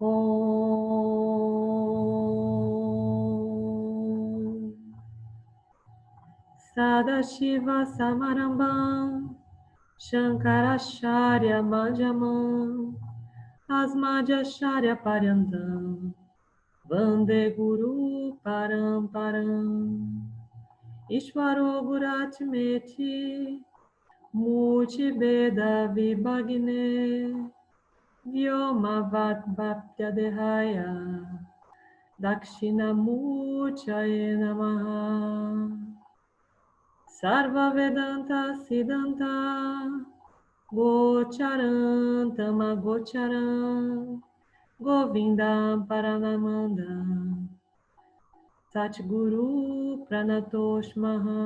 Om Sadashiva Samarambam Shankaracharya Madhyamam Asmadhyacharya Paryandam Vande Guru Paramparam Ishvaro Guratmeti Multibeda Vibhagne Vyomavat Bhaktadehaya Dakshinamurtyaye Namaha Sarva Vedanta Siddhanta Gocharan Tamagocharan Govindam Paranamandam Satguru Pranatoshmaha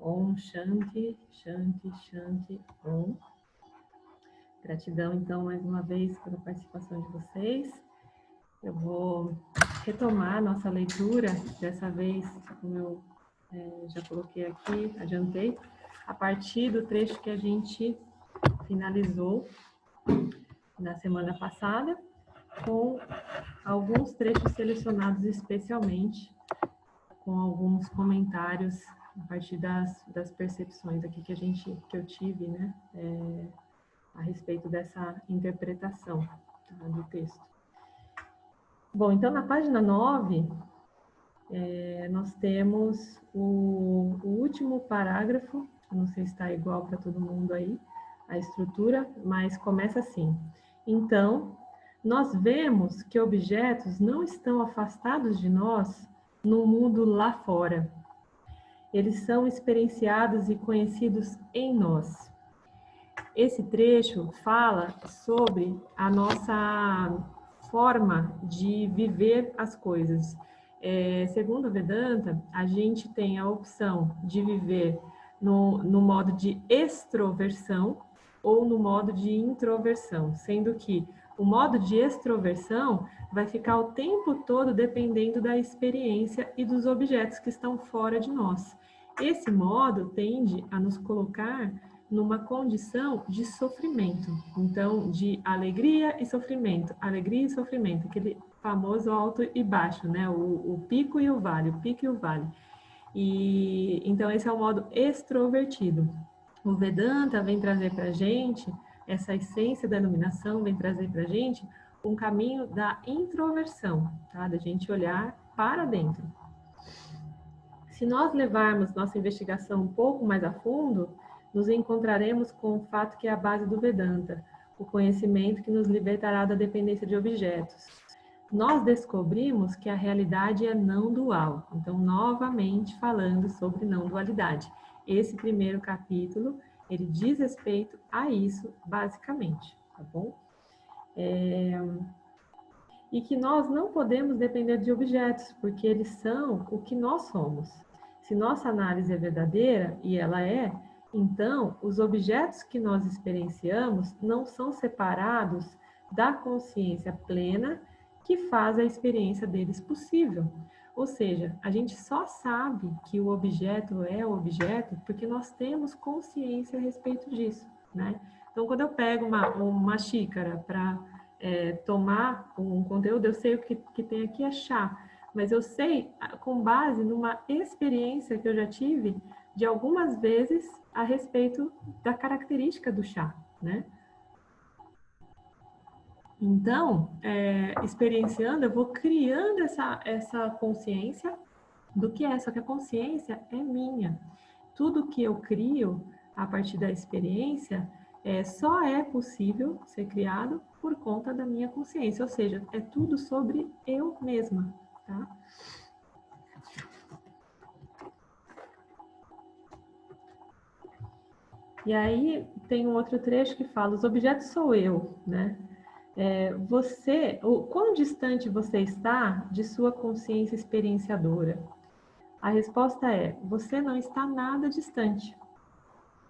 Om Shanti, Shanti, Shanti, Om. Gratidão, então, mais uma vez, pela participação de vocês. Eu vou retomar a nossa leitura, dessa vez, como eu já coloquei aqui, adiantei, a partir do trecho que a gente finalizou na semana passada, com alguns trechos selecionados especialmente, com alguns comentários a partir das percepções aqui que eu tive, né, a respeito dessa interpretação, tá, do texto. Bom, então na página 9, nós temos o último parágrafo, eu não sei se está igual para todo mundo aí, a estrutura, mas começa assim. Então, nós vemos que objetos não estão afastados de nós no mundo lá fora. Eles são experienciados e conhecidos em nós. Esse trecho fala sobre a nossa forma de viver as coisas. Segundo o Vedanta, a gente tem a opção de viver no modo de extroversão ou no modo de introversão, sendo que o modo de extroversão vai ficar o tempo todo dependendo da experiência e dos objetos que estão fora de nós. Esse modo tende a nos colocar numa condição de sofrimento, então de alegria e sofrimento, aquele famoso alto e baixo, né? O pico e o vale, o pico e o vale. E então esse é o modo extrovertido. O Vedanta vem trazer para a gente, essa essência da iluminação vem trazer para a gente um caminho da introversão, tá? Da gente olhar para dentro. Se nós levarmos nossa investigação um pouco mais a fundo, nos encontraremos com o fato que é a base do Vedanta, o conhecimento que nos libertará da dependência de objetos. Nós descobrimos que a realidade é não dual. Então, novamente falando sobre não dualidade. Esse primeiro capítulo, ele diz respeito a isso, basicamente, tá bom? E que nós não podemos depender de objetos, porque eles são o que nós somos. Se nossa análise é verdadeira, e ela é, então os objetos que nós experienciamos não são separados da consciência plena que faz a experiência deles possível. Ou seja, a gente só sabe que o objeto é o objeto porque nós temos consciência a respeito disso, né? Então, quando eu pego uma xícara para tomar um conteúdo, eu sei o que tem aqui é chá, mas eu sei com base numa experiência que eu já tive de algumas vezes a respeito da característica do chá, né? Então, experienciando, eu vou criando essa consciência do que é, só que a consciência é minha. Tudo que eu crio a partir da experiência só é possível ser criado por conta da minha consciência, ou seja, é tudo sobre eu mesma, tá? E aí tem um outro trecho que fala, os objetos sou eu, né? O quão distante você está de sua consciência experienciadora? A resposta é, você não está nada distante.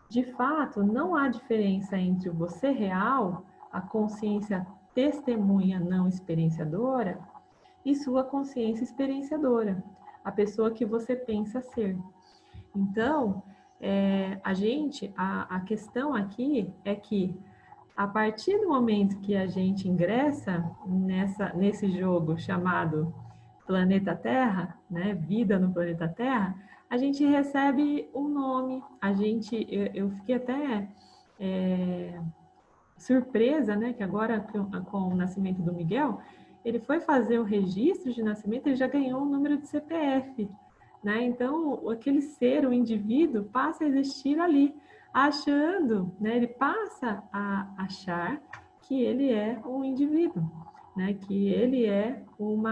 De fato, não há diferença entre o você real, a consciência testemunha não experienciadora, e sua consciência experienciadora, a pessoa que você pensa ser. Então, a questão aqui é que, a partir do momento que a gente ingressa nesse jogo chamado planeta Terra, né, vida no planeta Terra, a gente recebe um nome. Eu fiquei até surpresa, né, que agora com o nascimento do Miguel, ele foi fazer o registro de nascimento, ele já ganhou um número de CPF, né? Então, aquele ser, o indivíduo, passa a existir ali, achando, né? Ele passa a achar que ele é um indivíduo, né? Que ele é um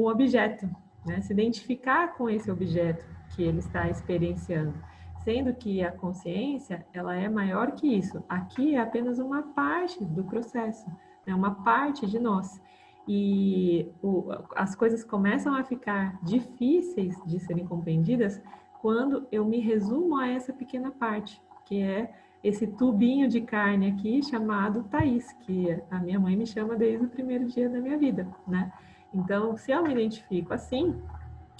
objeto, né? Se identificar com esse objeto que ele está experienciando, sendo que a consciência, ela é maior que isso. Aqui é apenas uma parte do processo, né? Uma parte de nós. E as coisas começam a ficar difíceis de serem compreendidas quando eu me resumo a essa pequena parte, que é esse tubinho de carne aqui chamado Thaís, que a minha mãe me chama desde o primeiro dia da minha vida, né? Então, se eu me identifico assim,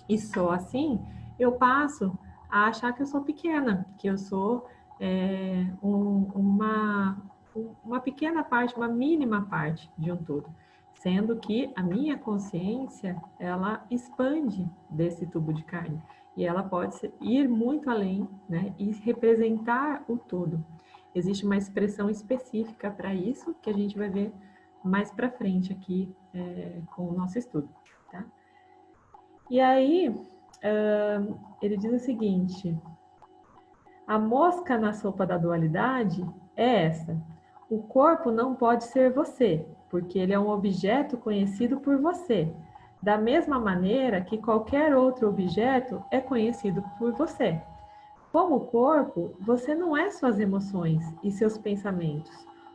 e sou assim, eu passo a achar que eu sou pequena, que eu sou uma pequena parte, uma mínima parte de um todo. Sendo que a minha consciência, ela expande desse tubo de carne. E ela pode ir muito além, né? E representar o todo. Existe uma expressão específica para isso, que a gente vai ver mais para frente aqui com o nosso estudo, tá? E aí, ele diz o seguinte: a mosca na sopa da dualidade é essa. O corpo não pode ser você, porque ele é um objeto conhecido por você, da mesma maneira que qualquer outro objeto é conhecido por você. Como corpo, você não é suas emoções e seus pensamentos,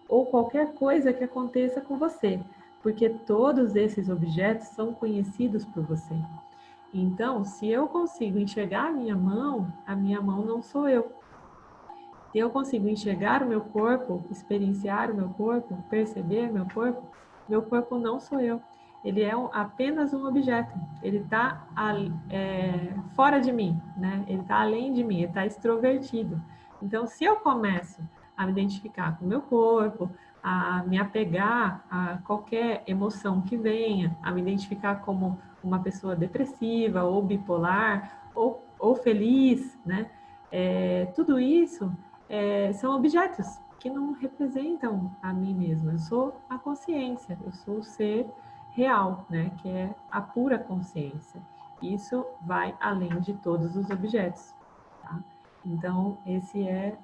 ou qualquer coisa que aconteça com você, porque todos esses objetos são conhecidos por você. Então, se eu consigo enxergar a minha mão não sou eu. Se eu consigo enxergar o meu corpo, experienciar o meu corpo, perceber meu corpo não sou eu. Ele é apenas um objeto. Ele está fora de mim, né? Ele está além de mim, ele está extrovertido. Então, se eu começo a me identificar com o meu corpo, a me apegar a qualquer emoção que venha, a me identificar como uma pessoa depressiva ou bipolar ou feliz, né? Tudo isso são objetos que não representam a mim mesma. Eu sou a consciência, eu sou o ser real, né? Que é a pura consciência. Isso vai além de todos os objetos. Tá? Então, essa é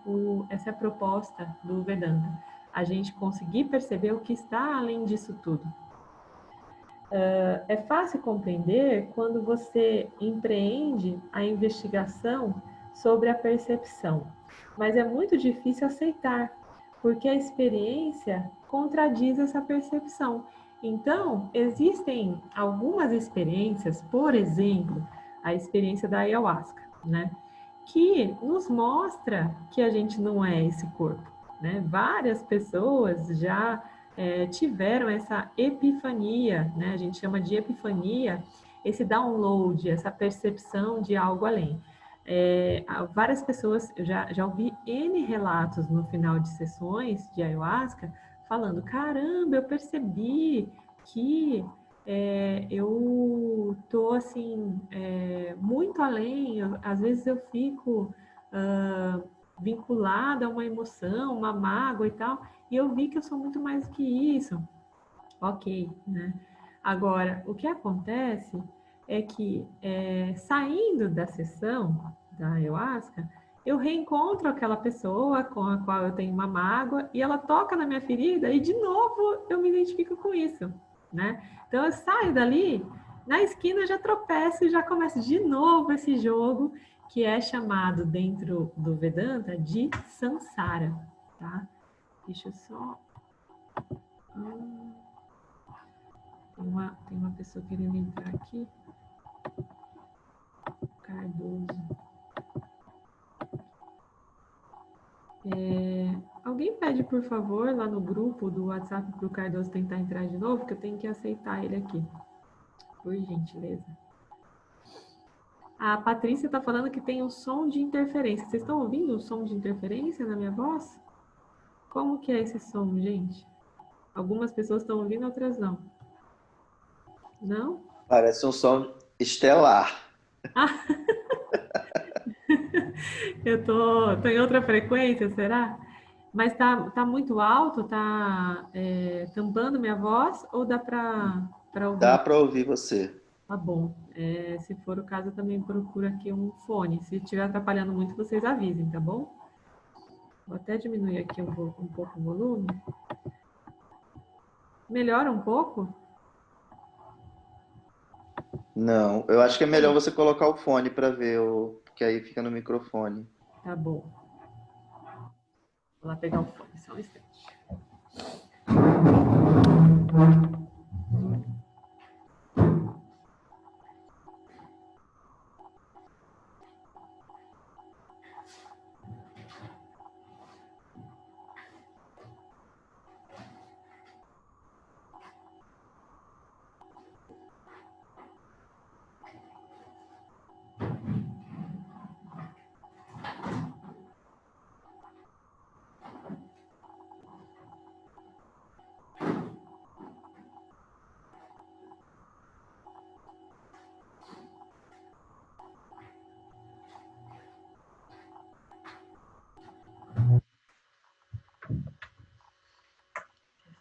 a proposta do Vedanta. A gente conseguir perceber o que está além disso tudo. É fácil compreender quando você empreende a investigação sobre a percepção, mas é muito difícil aceitar, porque a experiência contradiz essa percepção. Então, existem algumas experiências, por exemplo, a experiência da ayahuasca, né, que nos mostra que a gente não é esse corpo, né? Várias pessoas já tiveram essa epifania, né? A gente chama de epifania, esse download, essa percepção de algo além. Várias pessoas, eu já ouvi N relatos no final de sessões de ayahuasca, falando, caramba, eu percebi que eu tô assim, muito além, às vezes eu fico vinculada a uma emoção, uma mágoa e tal, e eu vi que eu sou muito mais do que isso. Ok, né? Agora, o que acontece é que, saindo da sessão da ayahuasca, eu reencontro aquela pessoa com a qual eu tenho uma mágoa e ela toca na minha ferida e, de novo, eu me identifico com isso, né? Então, eu saio dali, na esquina eu já tropeço e já começo de novo esse jogo que é chamado dentro do Vedanta de Sansara, tá? Deixa eu só... Tem uma pessoa querendo entrar aqui. Cardoso. Alguém pede, por favor, lá no grupo do WhatsApp para o Cardoso tentar entrar de novo, que eu tenho que aceitar ele aqui. Por gentileza. A Patrícia está falando que tem um som de interferência. Vocês estão ouvindo o som de interferência na minha voz? Como que é esse som, gente? Algumas pessoas estão ouvindo, outras não. Não? Parece um som estelar. Ah, eu tô em outra frequência, será? Mas tá muito alto? Tá tampando minha voz? Ou dá para Dá ouvir? para ouvir você. Tá bom. Se for o caso, eu também procuro aqui um fone. Se estiver atrapalhando muito, vocês avisem, tá bom? Vou até diminuir aqui um pouco o volume. Melhora um pouco? Não, eu acho que é melhor você colocar o fone para ver, porque aí fica no microfone. Tá bom. Vou lá pegar o fone, só um instante.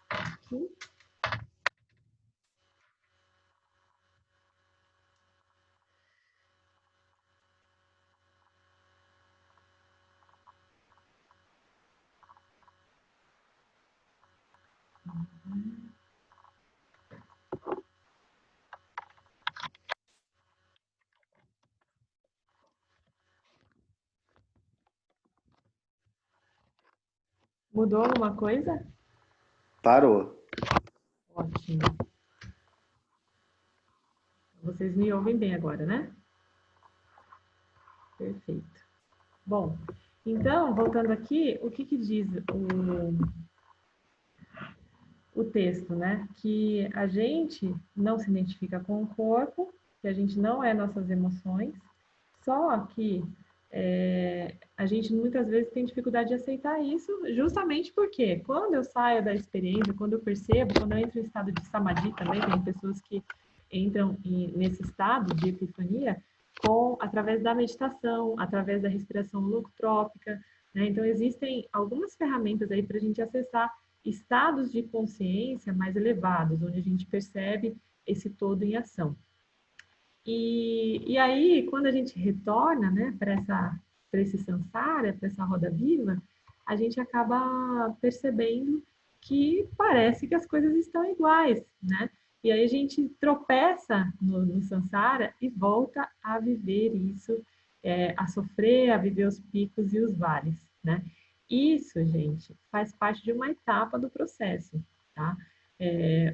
Aqui. Mudou alguma coisa? Parou. Ótimo. Vocês me ouvem bem agora, né? Perfeito. Bom, então, voltando aqui, o que diz o texto, né? Que a gente não se identifica com o corpo, que a gente não é nossas emoções, só que a gente muitas vezes tem dificuldade de aceitar isso, justamente porque quando eu saio da experiência, quando eu percebo, quando eu entro em estado de samadhi também, tem pessoas que entram nesse estado de epifania através da meditação, através da respiração holotrópica, né? Então existem algumas ferramentas aí para a gente acessar estados de consciência mais elevados, onde a gente percebe esse todo em ação. E aí, quando a gente retorna, né, para esse samsara, para essa roda viva, a gente acaba percebendo que parece que as coisas estão iguais, né? E aí a gente tropeça no samsara e volta a viver isso, a sofrer, a viver os picos e os vales, né? Isso, gente, faz parte de uma etapa do processo, tá?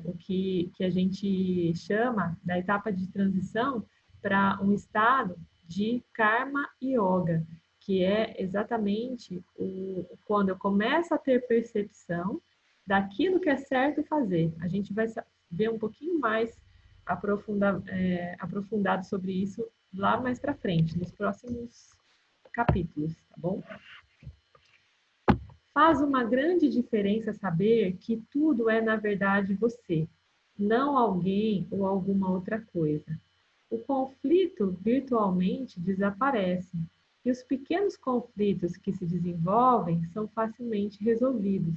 O que a gente chama da etapa de transição para um estado de karma yoga, que é exatamente quando eu começo a ter percepção daquilo que é certo fazer. A gente vai ver um pouquinho mais aprofundado sobre isso lá mais para frente, nos próximos capítulos, tá bom? Faz uma grande diferença saber que tudo é, na verdade, você, não alguém ou alguma outra coisa. O conflito virtualmente desaparece e os pequenos conflitos que se desenvolvem são facilmente resolvidos.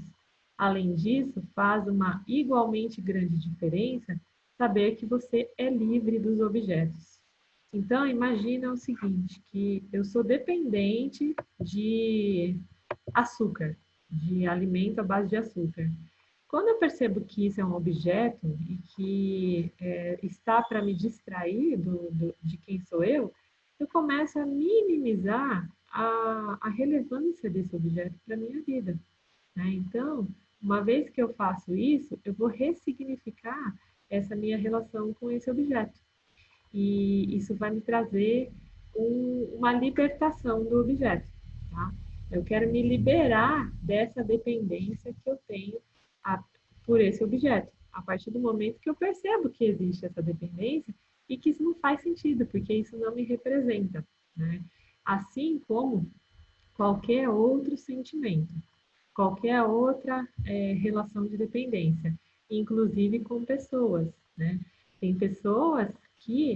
Além disso, faz uma igualmente grande diferença saber que você é livre dos objetos. Então, imagina o seguinte, que eu sou dependente de açúcar, de alimento à base de açúcar. Quando eu percebo que isso é um objeto e que está para me distrair de quem sou eu começo a minimizar a relevância desse objeto para a minha vida, né? Então, uma vez que eu faço isso, eu vou ressignificar essa minha relação com esse objeto. E isso vai me trazer uma libertação do objeto, tá? Eu quero me liberar dessa dependência que eu tenho por esse objeto. A partir do momento que eu percebo que existe essa dependência, e que isso não faz sentido, porque isso não me representa, né? Assim como qualquer outro sentimento, qualquer outra relação de dependência, inclusive com pessoas, né? Tem pessoas que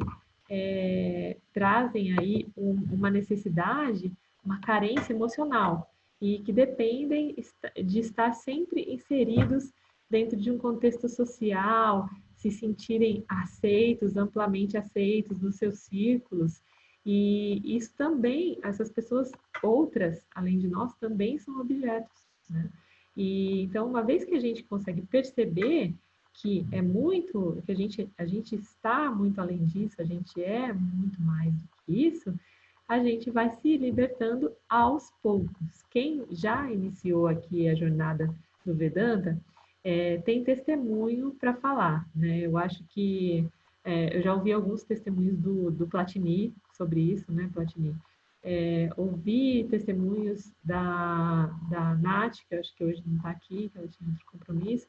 trazem aí uma necessidade, uma carência emocional e que dependem de estar sempre inseridos dentro de um contexto social, se sentirem aceitos, amplamente aceitos nos seus círculos. E isso também, essas pessoas outras, além de nós, também são objetos, né? E então, uma vez que a gente consegue perceber que é muito, que a gente está muito além disso, a gente é muito mais do que isso, a gente vai se libertando aos poucos. Quem já iniciou aqui a jornada do Vedanta tem testemunho para falar, né? Eu acho que eu já ouvi alguns testemunhos do Platini sobre isso, né, Platini? Ouvi testemunhos da Nath, que eu acho que hoje não está aqui, que ela tinha outro compromisso,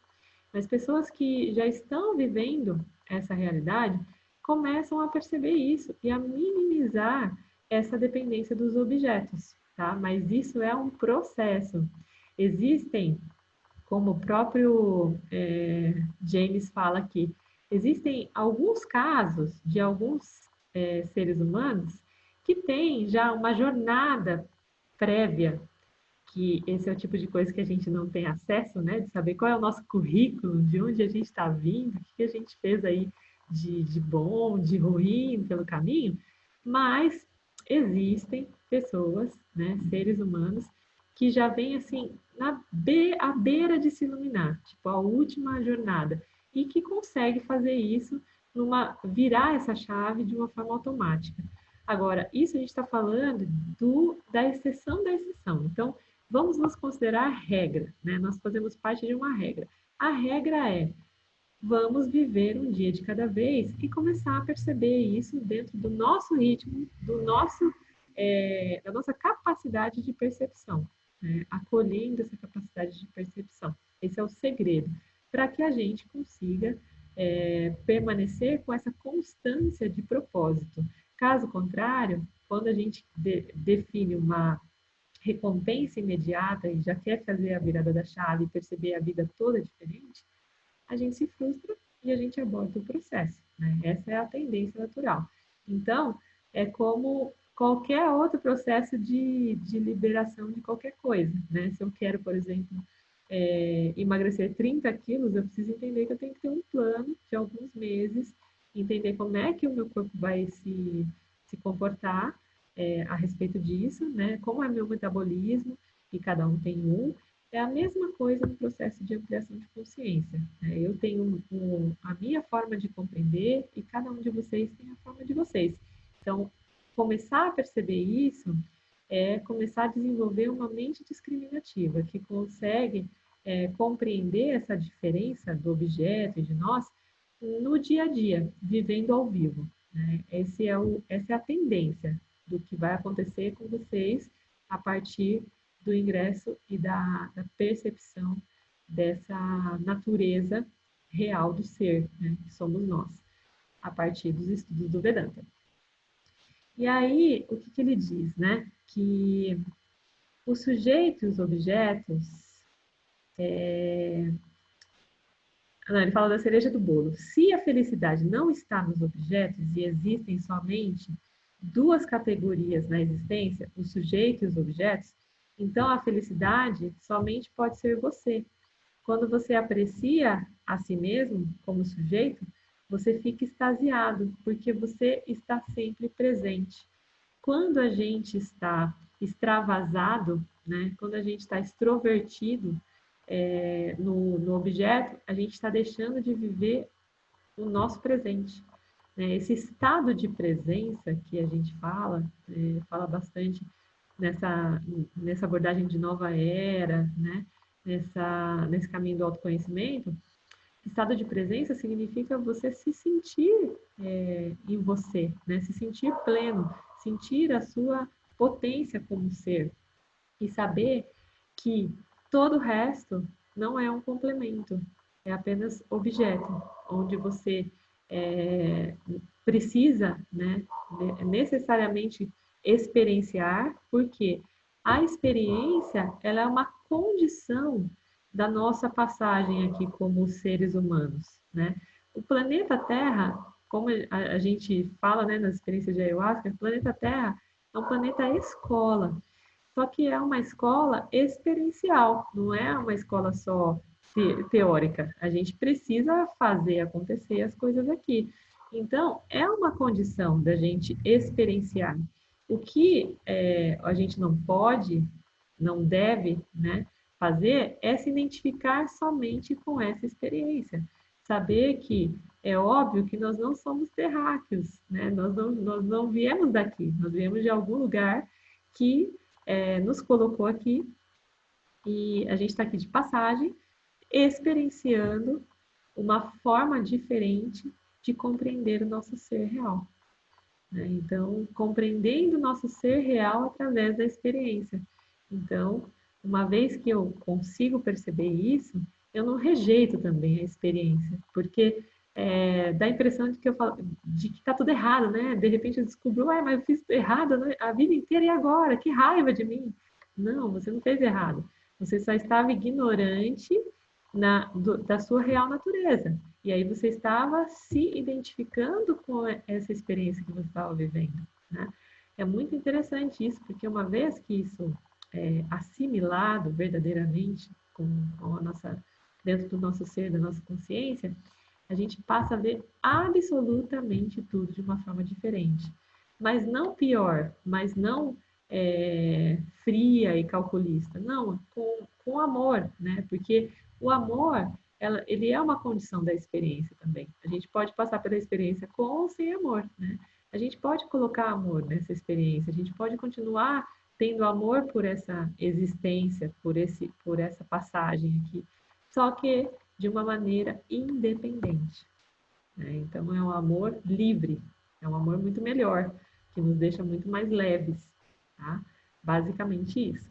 mas pessoas que já estão vivendo essa realidade começam a perceber isso e a minimizar essa dependência dos objetos, tá? Mas isso é um processo. Existem, como o próprio James fala aqui, existem alguns casos de alguns seres humanos que têm já uma jornada prévia, que esse é o tipo de coisa que a gente não tem acesso, né? De saber qual é o nosso currículo, de onde a gente está vindo, o que a gente fez aí de bom, de ruim pelo caminho, mas existem pessoas, né, seres humanos, que já vêm assim, à beira de se iluminar, tipo a última jornada, e que consegue fazer isso, virar essa chave de uma forma automática. Agora, isso a gente está falando da exceção da exceção. Então, vamos nos considerar regra, né? Nós fazemos parte de uma regra. A regra é: vamos viver um dia de cada vez e começar a perceber isso dentro do nosso ritmo, da nossa capacidade de percepção, né? Acolhendo essa capacidade de percepção. Esse é o segredo para que a gente consiga permanecer com essa constância de propósito. Caso contrário, quando a gente define uma recompensa imediata e já quer fazer a virada da chave e perceber a vida toda diferente, a gente se frustra e a gente aborta o processo, né? Essa é a tendência natural. Então, é como qualquer outro processo de liberação de qualquer coisa, né? Se eu quero, por exemplo, emagrecer 30 quilos, eu preciso entender que eu tenho que ter um plano de alguns meses, entender como é que o meu corpo vai se comportar a respeito disso, né? Como é meu metabolismo, e cada um tem um. É a mesma coisa no processo de ampliação de consciência, né? Eu tenho a minha forma de compreender e cada um de vocês tem a forma de vocês. Então, começar a perceber isso é começar a desenvolver uma mente discriminativa que consegue compreender essa diferença do objeto e de nós no dia a dia, vivendo ao vivo, né? Essa é a tendência do que vai acontecer com vocês a partir do ingresso e da percepção dessa natureza real do ser, né, que somos nós, a partir dos estudos do Vedanta. E aí, o que ele diz, né? Que os sujeitos e os objetos... Não, ele fala da cereja do bolo. Se a felicidade não está nos objetos e existem somente duas categorias na existência, o sujeito e os objetos, então a felicidade somente pode ser você. Quando você aprecia a si mesmo como sujeito, você fica extasiado, porque você está sempre presente. Quando a gente está extravasado, né, quando a gente está extrovertido no objeto, a gente está deixando de viver o nosso presente. Né? Esse estado de presença que a gente fala bastante nessa abordagem de nova era, né? Nesse caminho do autoconhecimento, estado de presença significa você se sentir em você, né? Se sentir pleno, sentir a sua potência como ser e saber que todo o resto não é um complemento, é apenas objeto, onde você precisa, né, necessariamente experienciar, porque a experiência, ela é uma condição da nossa passagem aqui como seres humanos, né? O planeta Terra, como a gente fala, né, nas experiências de ayahuasca, o planeta Terra é um planeta escola. Só que é uma escola experiencial, não é uma escola só teórica. A gente precisa fazer acontecer as coisas aqui. Então, é uma condição da gente experienciar. O que a gente não pode, não deve, né, fazer é se identificar somente com essa experiência. Saber que é óbvio que nós não somos terráqueos, né? Nós não viemos daqui, nós viemos de algum lugar que nos colocou aqui e a gente está aqui de passagem, experienciando uma forma diferente de compreender o nosso ser real. Né? Então, compreendendo o nosso ser real através da experiência. Então, uma vez que eu consigo perceber isso, eu não rejeito também a experiência, porque dá a impressão de que eu falo, de que está tudo errado, né? De repente eu descubro, ué, mas eu fiz errado, né? A vida inteira e agora? Que raiva de mim! Não, você não fez errado. Você só estava ignorante da sua real natureza. E aí você estava se identificando com essa experiência que você estava vivendo, né? É muito interessante isso, porque uma vez que isso é assimilado verdadeiramente com a nossa, dentro do nosso ser, da nossa consciência, a gente passa a ver absolutamente tudo de uma forma diferente. Mas não pior, mas não fria e calculista. Não, com amor, né? Porque o amor, ele é uma condição da experiência também. A gente pode passar pela experiência com ou sem amor, né? A gente pode colocar amor nessa experiência, a gente pode continuar tendo amor por essa existência, por essa passagem aqui, só que de uma maneira independente. Né? Então, é um amor livre, é um amor muito melhor, que nos deixa muito mais leves. Tá? Basicamente isso.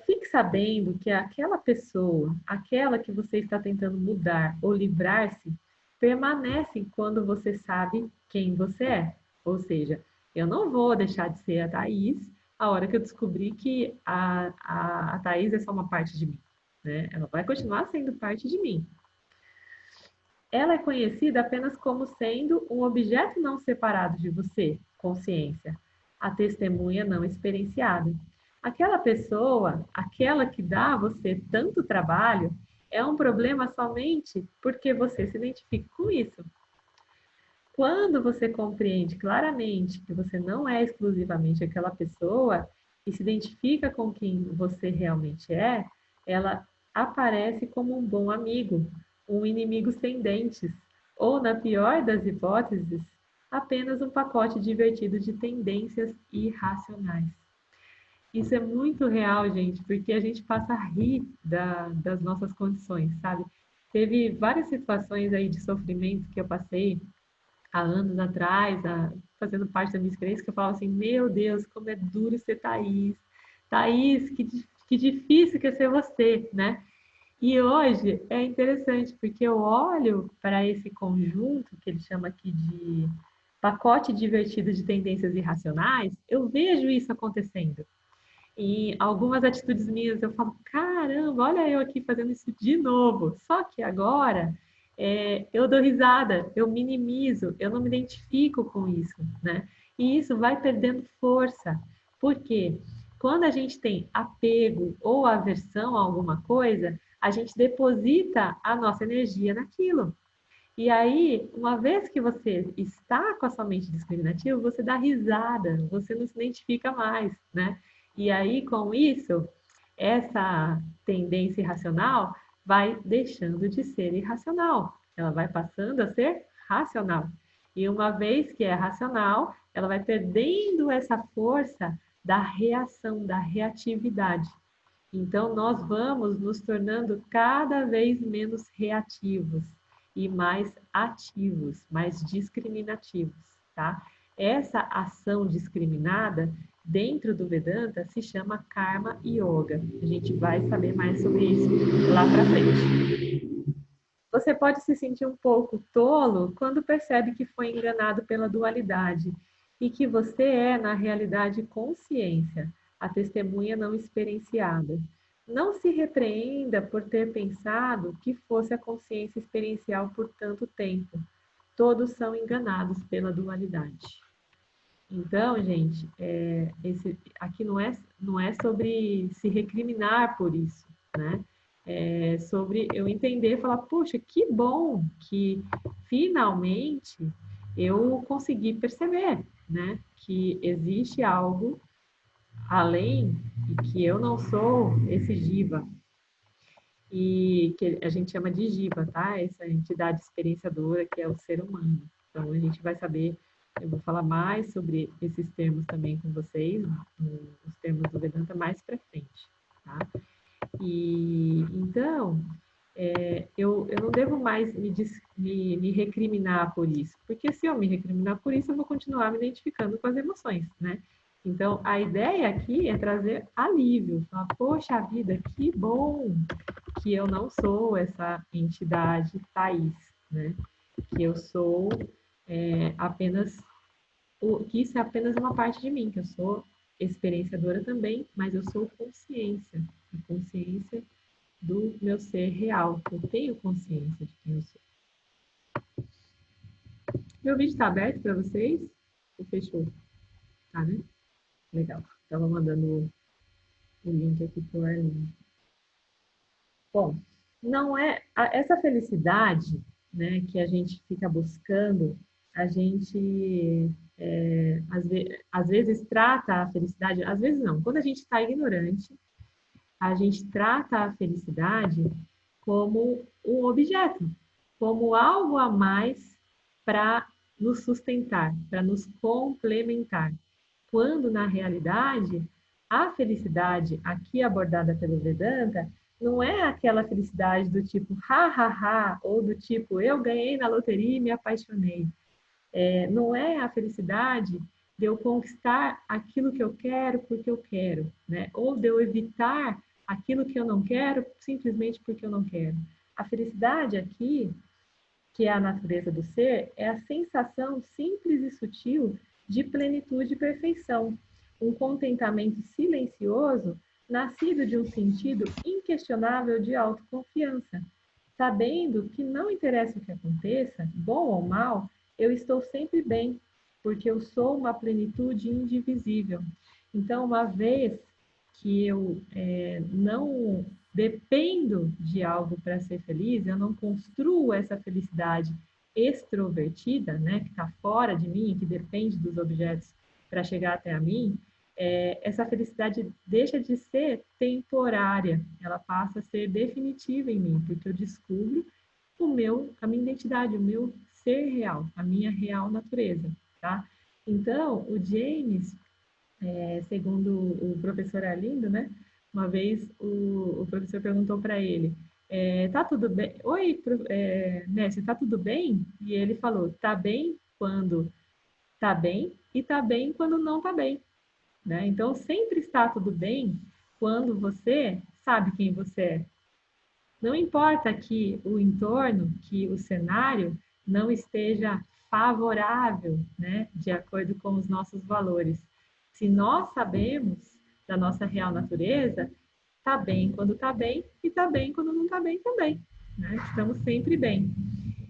Fique sabendo que aquela pessoa, aquela que você está tentando mudar ou livrar-se, permanece quando você sabe quem você é. Ou seja, eu não vou deixar de ser a Thaís a hora que eu descobrir que a Thaís é só uma parte de mim. Né? Ela vai continuar sendo parte de mim. Ela é conhecida apenas como sendo um objeto não separado de você, consciência, a testemunha não experienciada. Aquela pessoa, aquela que dá a você tanto trabalho, é um problema somente porque você se identifica com isso. Quando você compreende claramente que você não é exclusivamente aquela pessoa e se identifica com quem você realmente é, ela aparece como um bom amigo, um inimigo sem dentes, ou, na pior das hipóteses, apenas um pacote divertido de tendências irracionais. Isso é muito real, gente, porque a gente passa a rir das nossas condições, sabe? Teve várias situações aí de sofrimento que eu passei há anos atrás, fazendo parte da minha experiência, que eu falava assim, meu Deus, como é duro ser Thaís. Thaís, que difícil que é ser você, né? E hoje é interessante, porque eu olho para esse conjunto, que ele chama aqui de pacote divertido de tendências irracionais, eu vejo isso acontecendo. E algumas atitudes minhas eu falo, caramba, olha eu aqui fazendo isso de novo. Só que agora eu dou risada, eu minimizo, eu não me identifico com isso, né? E isso vai perdendo força. Por quê? Quando a gente tem apego ou aversão a alguma coisa, a gente deposita a nossa energia naquilo. E aí, uma vez que você está com a sua mente discriminativa, você dá risada, você não se identifica mais, né? E aí, com isso, essa tendência irracional vai deixando de ser irracional. Ela vai passando a ser racional. E uma vez que é racional, ela vai perdendo essa força da reação, da reatividade. Então, nós vamos nos tornando cada vez menos reativos e mais ativos, mais discriminativos, tá? Essa ação discriminada dentro do Vedanta se chama Karma Yoga. A gente vai saber mais sobre isso lá para frente. Você pode se sentir um pouco tolo quando percebe que foi enganado pela dualidade e que você é, na realidade, consciência, a testemunha não experienciada. Não se repreenda por ter pensado que fosse a consciência experiencial por tanto tempo. Todos são enganados pela dualidade. Então, gente, aqui não é sobre se recriminar por isso, né? É sobre eu entender e falar, poxa, que bom que finalmente eu consegui perceber, né? Que existe algo além e que eu não sou esse jiva, e que a gente chama de jiva, tá? Essa entidade experienciadora que é o ser humano. Então, a gente vai saber, eu vou falar mais sobre esses termos também com vocês, os termos do Vedanta mais para frente, tá? E, então, eu não devo mais me recriminar por isso, porque se eu me recriminar por isso, eu vou continuar me identificando com as emoções, né? Então, a ideia aqui é trazer alívio, falar, poxa vida, que bom que eu não sou essa entidade Thaís, né? Que eu sou apenas, que isso é apenas uma parte de mim, que eu sou experienciadora também, mas eu sou consciência, a consciência do meu ser real. Eu tenho consciência de quem eu sou. Meu vídeo está aberto para vocês? Ou fechou? Tá, né? Legal. Estava mandando o link aqui para o Arlindo. Bom, não é essa felicidade, né, que a gente fica buscando, a gente às vezes trata a felicidade, às vezes não, quando a gente está ignorante, a gente trata a felicidade como um objeto, como algo a mais para nos sustentar, para nos complementar. Quando, na realidade, a felicidade aqui abordada pelo Vedanta não é aquela felicidade do tipo ha, ha, ha, ou do tipo eu ganhei na loteria e me apaixonei. Não é a felicidade de eu conquistar aquilo que eu quero porque eu quero, né? Ou de eu evitar aquilo que eu não quero simplesmente porque eu não quero. A felicidade aqui, que é a natureza do ser, é a sensação simples e sutil de plenitude e perfeição, um contentamento silencioso nascido de um sentido inquestionável de autoconfiança, sabendo que não interessa o que aconteça, bom ou mal, eu estou sempre bem, porque eu sou uma plenitude indivisível. Então, uma vez que eu não dependo de algo para ser feliz, eu não construo essa felicidade extrovertida, né, que está fora de mim, que depende dos objetos para chegar até a mim, essa felicidade deixa de ser temporária, ela passa a ser definitiva em mim, porque eu descubro a minha identidade, o meu ser real, a minha real natureza, tá? Então, o James, segundo o professor Arlindo, né? Uma vez o professor perguntou para ele, tá tudo bem? Oi, Messi, tá tudo bem? E ele falou, tá bem quando tá bem e tá bem quando não tá bem, né? Então, sempre está tudo bem quando você sabe quem você é. Não importa que o entorno, que o cenário não esteja favorável, né, de acordo com os nossos valores. Se nós sabemos da nossa real natureza, tá bem quando tá bem e tá bem quando não tá bem também, né? Estamos sempre bem.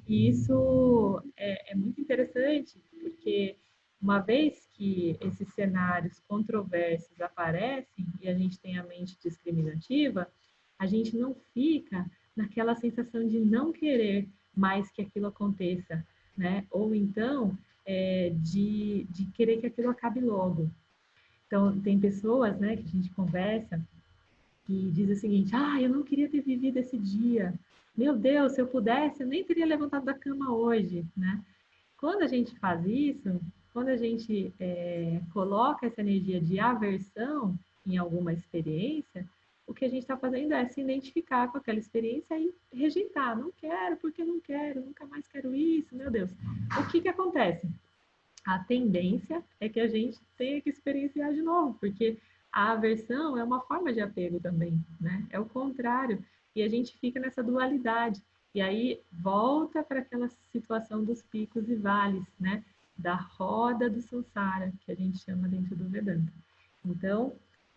E isso é muito interessante, porque uma vez que esses cenários controversos aparecem e a gente tem a mente discriminativa, a gente não fica naquela sensação de não querer mais que aquilo aconteça, né? Ou então de querer que aquilo acabe logo. Então, tem pessoas, né, que a gente conversa que diz o seguinte: ah, eu não queria ter vivido esse dia. Meu Deus, se eu pudesse, eu nem teria levantado da cama hoje, né? Quando a gente faz isso, quando a gente coloca essa energia de aversão em alguma experiência, o que a gente está fazendo é se identificar com aquela experiência e rejeitar. Não quero, porque não quero, nunca mais quero isso, meu Deus. O que acontece? A tendência é que a gente tenha que experienciar de novo, porque a aversão é uma forma de apego também, né? É o contrário. E a gente fica nessa dualidade. E aí volta para aquela situação dos picos e vales, né? Da roda do samsara, que a gente chama dentro do Vedanta. Então,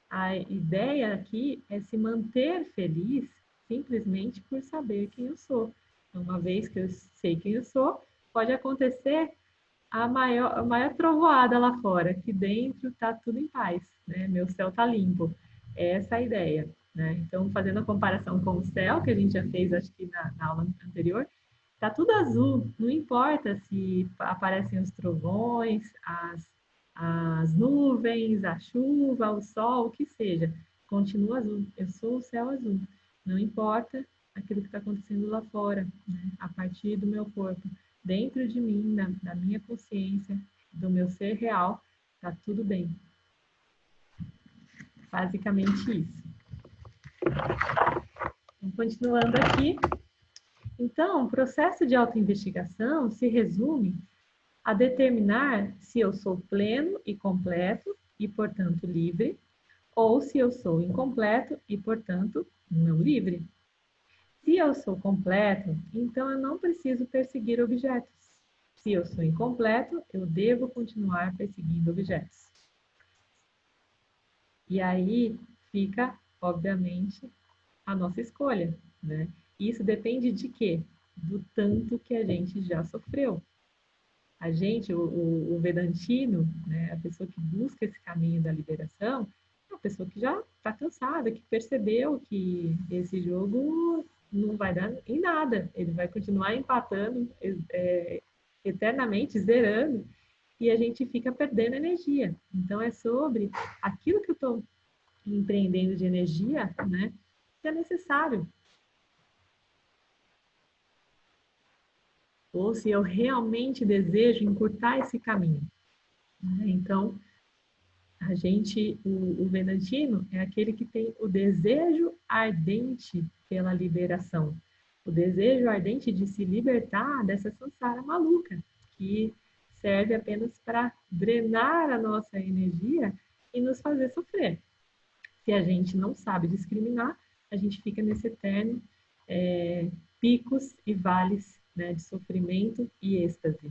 a ideia aqui é se manter feliz simplesmente por saber quem eu sou. Então, uma vez que eu sei quem eu sou, pode acontecer a maior trovoada lá fora, que dentro está tudo em paz, né? Meu céu está limpo. É essa a ideia, né? Então, fazendo a comparação com o céu, que a gente já fez, acho que na aula anterior, tá tudo azul, não importa se aparecem os trovões, as nuvens, a chuva, o sol, o que seja, continua azul. Eu sou o céu azul, não importa aquilo que está acontecendo lá fora, né? A partir do meu corpo, dentro de mim, da minha consciência, do meu ser real, tá tudo bem. Basicamente isso. Então, continuando aqui. Então, o processo de autoinvestigação se resume a determinar se eu sou pleno e completo e, portanto, livre, ou se eu sou incompleto e, portanto, não livre. Se eu sou completo, então eu não preciso perseguir objetos. Se eu sou incompleto, eu devo continuar perseguindo objetos. E aí fica, obviamente, a nossa escolha, né? Isso depende de quê? Do tanto que a gente já sofreu. A gente, o vedantino, né, a pessoa que busca esse caminho da liberação, é uma pessoa que já está cansada, que percebeu que esse jogo não vai dar em nada, ele vai continuar empatando eternamente, zerando, e a gente fica perdendo energia. Então é sobre aquilo que eu estou empreendendo de energia, né, que é necessário. Ou se eu realmente desejo encurtar esse caminho. Então, o Venantino é aquele que tem o desejo ardente pela liberação, o desejo ardente de se libertar dessa samsara maluca, que serve apenas para drenar a nossa energia e nos fazer sofrer. Se a gente não sabe discriminar, a gente fica nesse eterno picos e vales, né, de sofrimento e êxtase.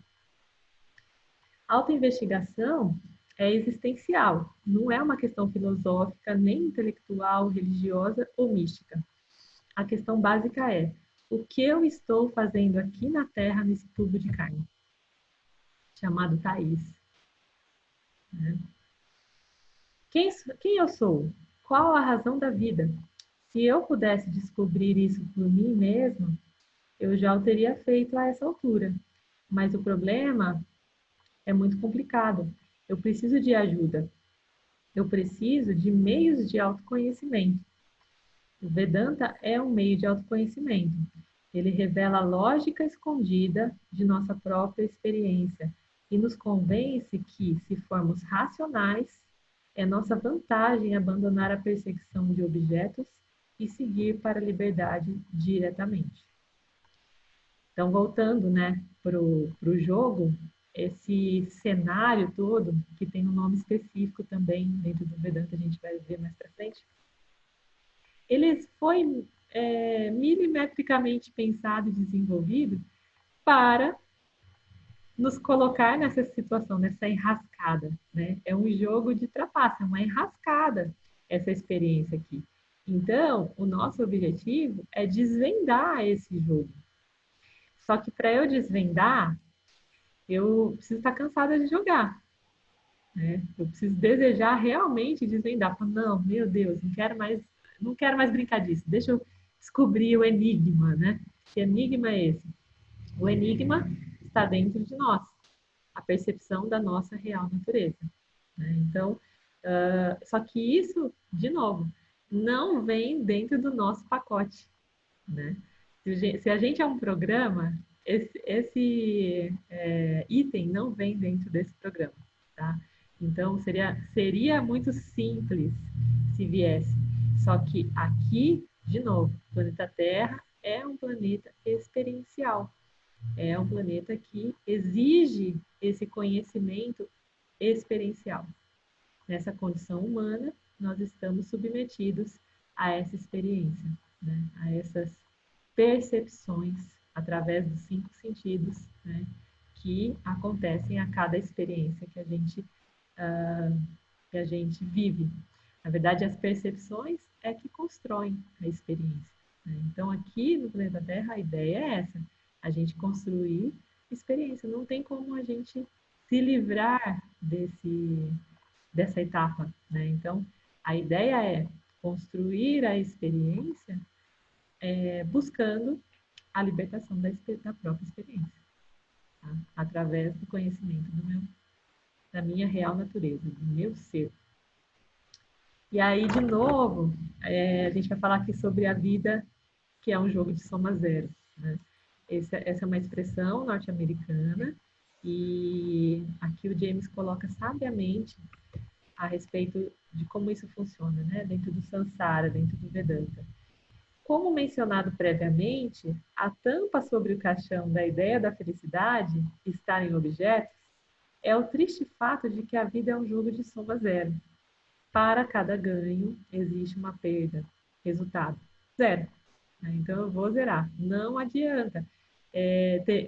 A autoinvestigação é existencial, não é uma questão filosófica, nem intelectual, religiosa ou mística. A questão básica é: o que eu estou fazendo aqui na Terra nesse tubo de carne? Chamado Thaís. Né? Quem eu sou? Qual a razão da vida? Se eu pudesse descobrir isso por mim mesmo, eu já o teria feito a essa altura. Mas o problema é muito complicado. Eu preciso de ajuda. Eu preciso de meios de autoconhecimento. O Vedanta é um meio de autoconhecimento. Ele revela a lógica escondida de nossa própria experiência e nos convence que, se formos racionais, é nossa vantagem abandonar a perseguição de objetos e seguir para a liberdade diretamente. Então, voltando, né, para o jogo, esse cenário todo, que tem um nome específico também dentro do Vedanta, a gente vai ver mais para frente, ele foi milimetricamente pensado e desenvolvido para nos colocar nessa situação, nessa enrascada, né? É um jogo de trapaça, é uma enrascada essa experiência aqui. Então, o nosso objetivo é desvendar esse jogo. Só que para eu desvendar, eu preciso estar cansada de jogar, né? Eu preciso desejar realmente desvendar. Falar, não, meu Deus, não quero mais brincar disso. Deixa eu descobrir o enigma, né? Que enigma é esse? O enigma está dentro de nós, a percepção da nossa real natureza. Né? Então, só que isso, de novo, não vem dentro do nosso pacote, né? Se a gente é um programa, esse item não vem dentro desse programa, tá? Então, seria muito simples se viesse. Só que aqui, de novo, o planeta Terra é um planeta experiencial. É um planeta que exige esse conhecimento experiencial. Nessa condição humana, nós estamos submetidos a essa experiência, né? A essas percepções através dos 5 sentidos, né, que acontecem a cada experiência que a gente vive. Na verdade, as percepções é que constroem a experiência, né? Então, aqui no planeta Terra, a ideia é essa, a gente construir experiência. Não tem como a gente se livrar dessa etapa, né? Então, a ideia é construir a experiência buscando a libertação da própria experiência, tá? Através do conhecimento da minha real natureza, do meu ser. E aí, de novo, a gente vai falar aqui sobre a vida, que é um jogo de soma zero, né? Essa é uma expressão norte-americana e aqui o James coloca sabiamente a respeito de como isso funciona, né? Dentro do Samsara, dentro do Vedanta. Como mencionado previamente, a tampa sobre o caixão da ideia da felicidade estar em objetos é o triste fato de que a vida é um jogo de soma zero. Para cada ganho, existe uma perda. Resultado, zero. Então, eu vou zerar. Não adianta.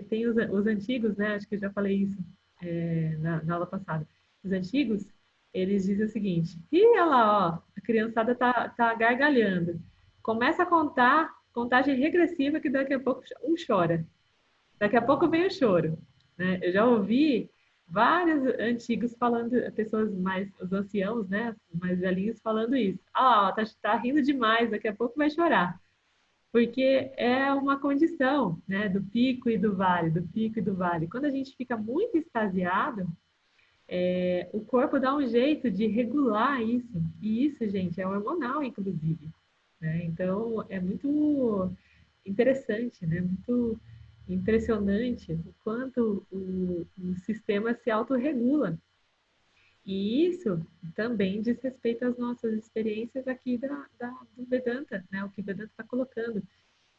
Tem os antigos, né? Acho que eu já falei isso na aula passada. Os antigos, eles dizem o seguinte: olha lá, ó, a criançada tá gargalhando. Começa a contar, contagem regressiva, que daqui a pouco um chora. Daqui a pouco vem o choro, né? Eu já ouvi vários antigos falando, pessoas mais, os anciãos, né, os mais velhinhos falando isso. Ah, tá rindo demais, daqui a pouco vai chorar. Porque é uma condição, né, do pico e do vale, do pico e do vale. Quando a gente fica muito extasiado, o corpo dá um jeito de regular isso. E isso, gente, é hormonal, inclusive, né? Então, é muito interessante, né? Muito impressionante o quanto o sistema se autorregula. E isso também diz respeito às nossas experiências aqui do Vedanta, né? O que o Vedanta está colocando.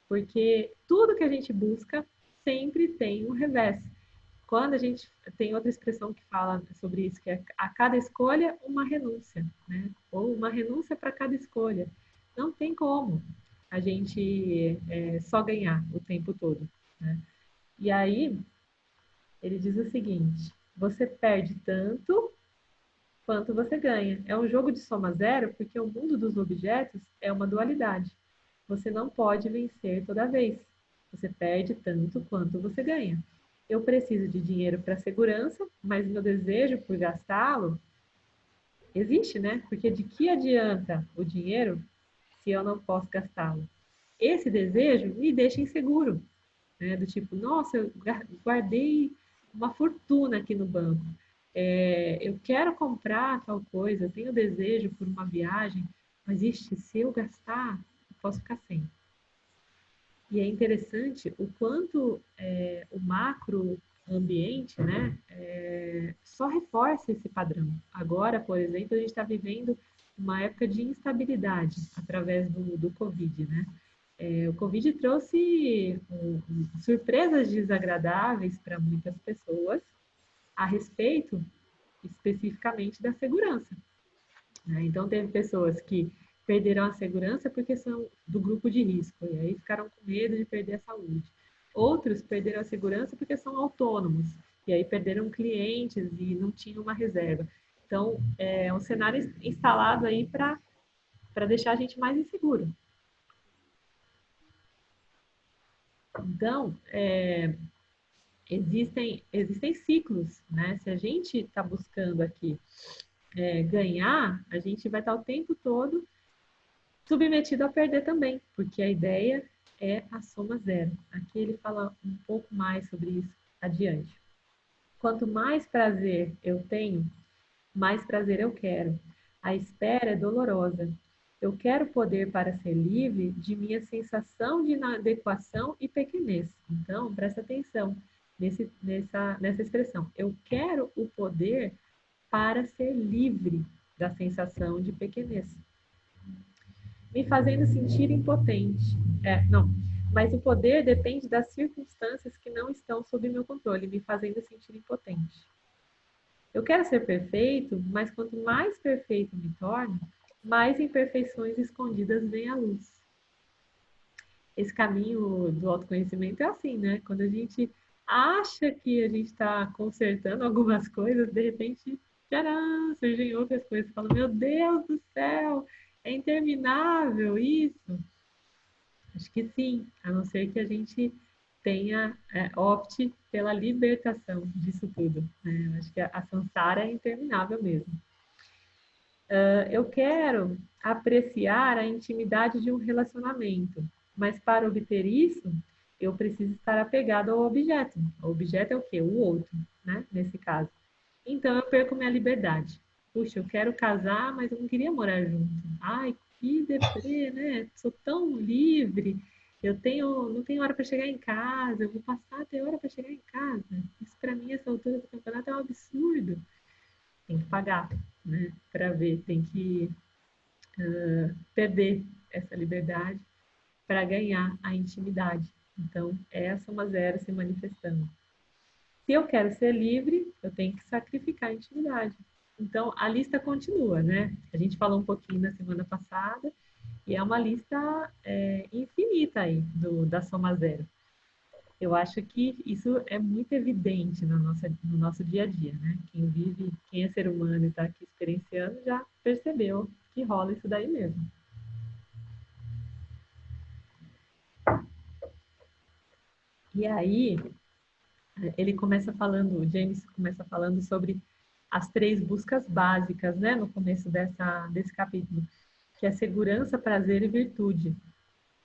Porque tudo que a gente busca sempre tem um revés. Quando a gente tem outra expressão que fala sobre isso, que é a cada escolha, uma renúncia, né? Ou uma renúncia para cada escolha. Não tem como a gente só ganhar o tempo todo, né? E aí, ele diz o seguinte: você perde tanto quanto você ganha. É um jogo de soma zero, porque o mundo dos objetos é uma dualidade. Você não pode vencer toda vez. Você perde tanto quanto você ganha. Eu preciso de dinheiro para segurança, mas meu desejo por gastá-lo existe, né? Porque de que adianta o dinheiro se eu não posso gastá-lo? Esse desejo me deixa inseguro, né? Do tipo, nossa, eu guardei uma fortuna aqui no banco. Eu quero comprar tal coisa, eu tenho desejo por uma viagem, mas se eu gastar, eu posso ficar sem. E é interessante o quanto o macro ambiente, né, só reforça esse padrão. Agora, por exemplo, a gente está vivendo uma época de instabilidade através do Covid, né? O Covid trouxe surpresas desagradáveis para muitas pessoas a respeito especificamente da segurança, né? Então, teve pessoas que perderam a segurança porque são do grupo de risco, e aí ficaram com medo de perder a saúde. Outros perderam a segurança porque são autônomos, e aí perderam clientes e não tinham uma reserva. Então, é um cenário instalado aí para deixar a gente mais inseguro. Então, existem ciclos, né? Se a gente está buscando aqui ganhar, a gente vai estar o tempo todo submetido a perder também, porque a ideia é a soma zero. Aqui ele fala um pouco mais sobre isso adiante. Quanto mais prazer eu tenho, mais prazer eu quero. A espera é dolorosa. Eu quero poder para ser livre de minha sensação de inadequação e pequenez. Então, presta atenção nessa expressão. Eu quero o poder para ser livre da sensação de pequenez, me fazendo sentir impotente. Não, mas o poder depende das circunstâncias que não estão sob meu controle, me fazendo sentir impotente. Eu quero ser perfeito, mas quanto mais perfeito me torno, mais imperfeições escondidas vêm à luz. esse caminho do autoconhecimento é assim, né? Quando a gente acha que a gente está consertando algumas coisas, de repente, tcharam, surgem outras coisas. Você fala, meu Deus do céu, é interminável isso. Acho que sim, a não ser que a gente tenha, opte pela libertação disso tudo. Né? Eu acho que a samsara é interminável mesmo. Eu quero apreciar a intimidade de um relacionamento, mas para obter isso, eu preciso estar apegado ao objeto. O objeto é o quê? O outro, né? Nesse caso. Então, eu perco minha liberdade. Puxa, eu quero casar, mas eu não queria morar junto. Ai, que deprê, né? Sou tão livre. Não tenho hora para chegar em casa. Eu vou passar a ter hora para chegar em casa. Isso para mim, essa altura do campeonato é um absurdo. Tem que pagar, né? Para ver, tem que perder essa liberdade para ganhar a intimidade. Então, é a soma zero se manifestando. Se eu quero ser livre, eu tenho que sacrificar a intimidade. Então, a lista continua, né? A gente falou um pouquinho na semana passada e é uma lista infinita aí da soma zero. Eu acho que isso é muito evidente no nosso dia a dia, né? Quem vive, quem é ser humano e está aqui experienciando já percebeu que rola isso daí mesmo. E aí, ele começa falando, o James começa falando sobre as 3 buscas básicas, né, no começo desse capítulo, que é segurança, prazer e virtude.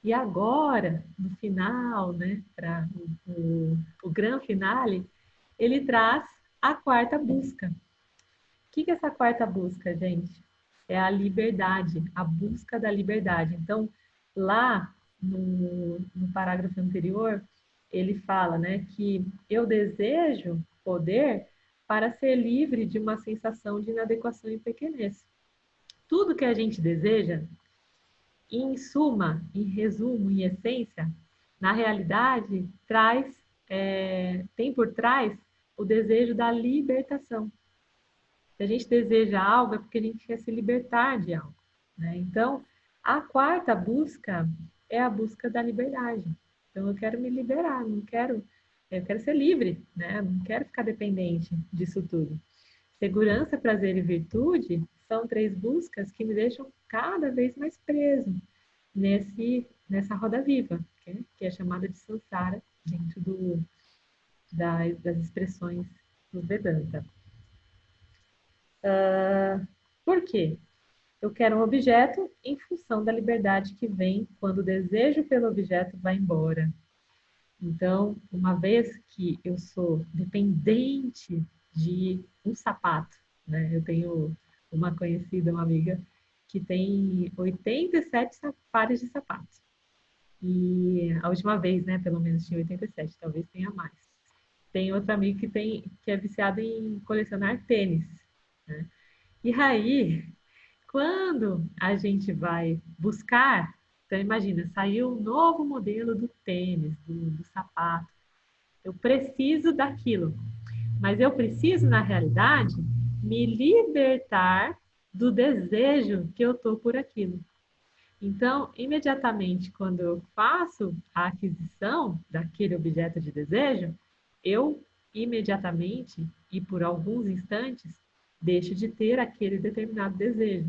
E agora, no final, né, para o grande finale, ele traz a 4ª busca. O que é essa 4ª busca, gente? É a liberdade, a busca da liberdade. Então, lá no parágrafo anterior, ele fala, né, que eu desejo poder para ser livre de uma sensação de inadequação e pequenez. Tudo que a gente deseja, em suma, em resumo, em essência, na realidade, tem por trás o desejo da libertação. Se a gente deseja algo, é porque a gente quer se libertar de algo. Né? Então, a 4ª busca é a busca da liberdade. Então, eu quero me liberar, eu quero ser livre, né? Não quero ficar dependente disso tudo. Segurança, prazer e virtude são 3 buscas que me deixam cada vez mais preso nessa roda viva, que é chamada de samsara dentro das expressões do Vedanta. Por quê? Eu quero um objeto em função da liberdade que vem quando o desejo pelo objeto vai embora. Então, uma vez que eu sou dependente de um sapato, né? Eu tenho uma conhecida, uma amiga, que tem 87 pares de sapatos. E a última vez, né, pelo menos tinha 87, talvez tenha mais. Tem outra amiga que é viciada em colecionar tênis, né? E aí, quando a gente vai buscar, então imagina, saiu um novo modelo do tênis, do sapato. Eu preciso daquilo, mas eu preciso, na realidade, me libertar do desejo que eu tô por aquilo. Então, imediatamente, quando eu faço a aquisição daquele objeto de desejo, eu imediatamente e por alguns instantes deixo de ter aquele determinado desejo,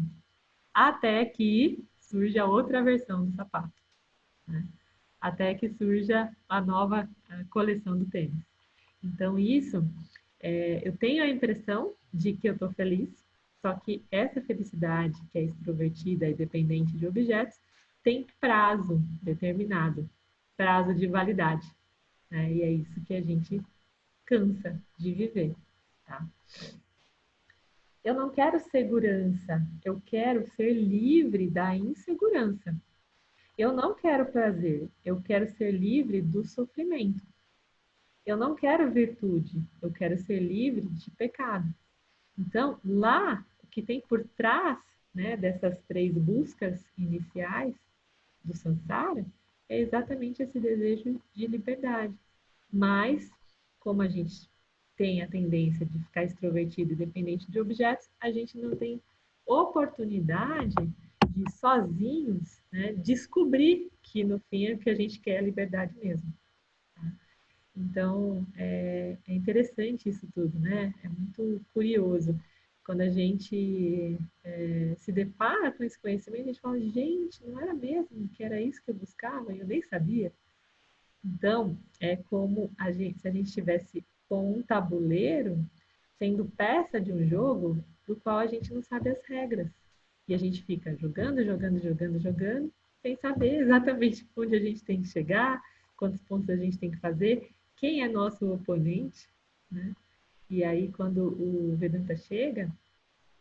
até que surja outra versão do sapato, né? Até que surja a nova coleção do tênis. Então, isso, eu tenho a impressão de que eu estou feliz, só que essa felicidade, que é extrovertida e dependente de objetos, tem prazo determinado, prazo de validade. Né? E é isso que a gente cansa de viver. Tá? Eu não quero segurança, eu quero ser livre da insegurança. Eu não quero prazer, eu quero ser livre do sofrimento. Eu não quero virtude, eu quero ser livre de pecado. Então, lá, o que tem por trás, né, dessas 3 buscas iniciais do samsara é exatamente esse desejo de liberdade. Mas, como a gente tem a tendência de ficar extrovertido e dependente de objetos, a gente não tem oportunidade de sozinhos, né, descobrir que no fim é que a gente quer a liberdade mesmo. Então, é interessante isso tudo, né? É muito curioso. Quando a gente se depara com esse conhecimento, a gente fala, gente, não era mesmo que era isso que eu buscava? Eu nem sabia. Então, é como se a gente estivesse com um tabuleiro, sendo peça de um jogo do qual a gente não sabe as regras. E a gente fica jogando, jogando, jogando, jogando, sem saber exatamente onde a gente tem que chegar, quantos pontos a gente tem que fazer, quem é nosso oponente, né? E aí, quando o Vedanta chega,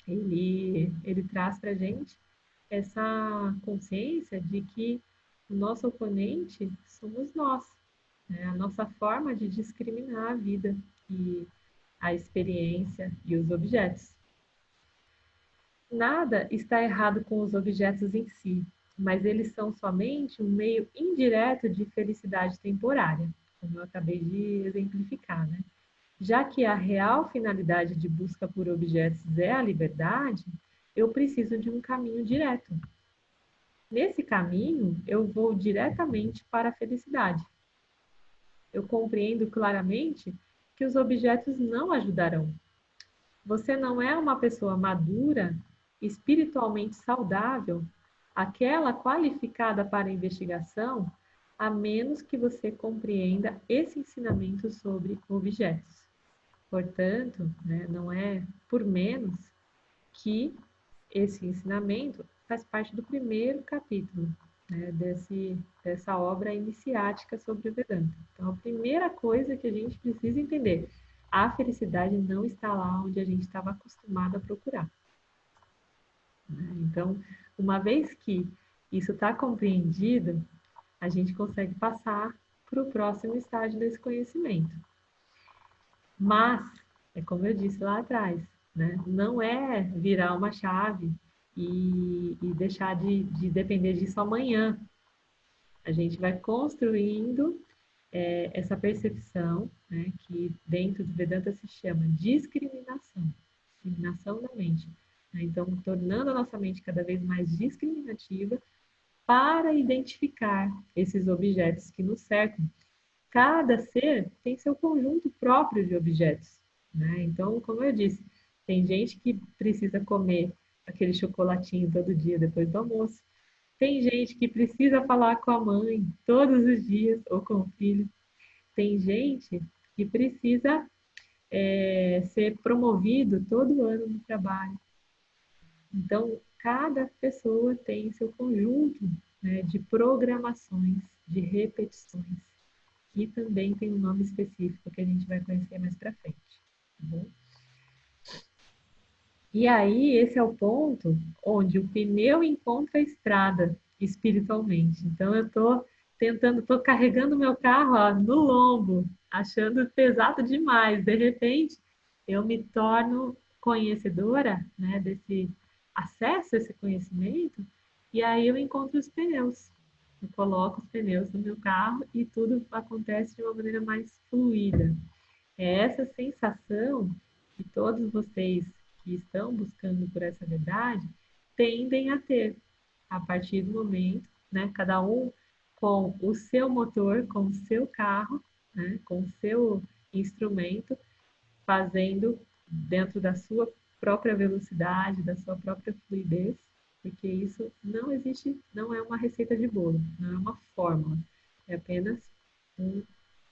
ele traz para a gente essa consciência de que o nosso oponente somos nós, né? A nossa forma de discriminar a vida e a experiência e os objetos. Nada está errado com os objetos em si, mas eles são somente um meio indireto de felicidade temporária, como eu acabei de exemplificar, né? Já que a real finalidade de busca por objetos é a liberdade, eu preciso de um caminho direto. Nesse caminho, eu vou diretamente para a felicidade. Eu compreendo claramente que os objetos não ajudarão. Você não é uma pessoa madura, espiritualmente saudável, aquela qualificada para a investigação, a menos que você compreenda esse ensinamento sobre objetos. Portanto, né, não é por menos que esse ensinamento faz parte do primeiro capítulo, né, dessa obra iniciática sobre o Vedanta. Então, a primeira coisa que a gente precisa entender, a felicidade não está lá onde a gente estava acostumado a procurar. Então, uma vez que isso está compreendido, a gente consegue passar para o próximo estágio desse conhecimento. Mas, é como eu disse lá atrás, né? Não é virar uma chave e deixar de depender disso amanhã. A gente vai construindo essa percepção, né, que dentro do Vedanta se chama discriminação da mente. Né? Então, tornando a nossa mente cada vez mais discriminativa para identificar esses objetos que nos cercam. Cada ser tem seu conjunto próprio de objetos, né? Então, como eu disse, tem gente que precisa comer aquele chocolatinho todo dia depois do almoço. Tem gente que precisa falar com a mãe todos os dias ou com o filho. Tem gente que precisa ser promovido todo ano no trabalho. Então, cada pessoa tem seu conjunto, né, de programações, de repetições. E também tem um nome específico que a gente vai conhecer mais para frente. Tá bom? E aí, esse é o ponto onde o pneu encontra a estrada espiritualmente. Então, eu estou carregando meu carro no lombo, achando pesado demais. De repente, eu me torno conhecedora, né, desse acesso a esse conhecimento, e aí eu encontro os pneus. Eu coloco os pneus no meu carro e tudo acontece de uma maneira mais fluida. É essa sensação que todos vocês que estão buscando por essa verdade tendem a ter a partir do momento, né, cada um com o seu motor, com o seu carro, né, com o seu instrumento, fazendo dentro da sua própria velocidade, da sua própria fluidez, porque isso não existe, não é uma receita de bolo, não é uma fórmula, é apenas um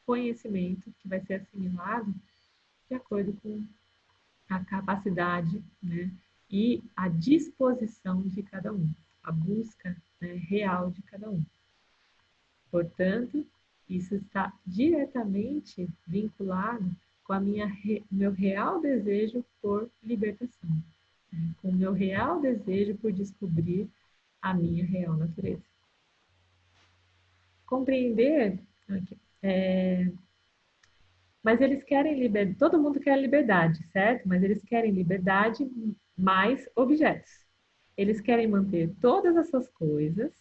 conhecimento que vai ser assimilado de acordo com a capacidade, né, e a disposição de cada um, a busca, né, real de cada um. Portanto, isso está diretamente vinculado com meu real desejo por libertação, né, com o meu real desejo por descobrir a minha real natureza. Compreender mas eles querem liberdade, todo mundo quer liberdade, certo? Mas eles querem liberdade mais objetos. Eles querem manter todas essas coisas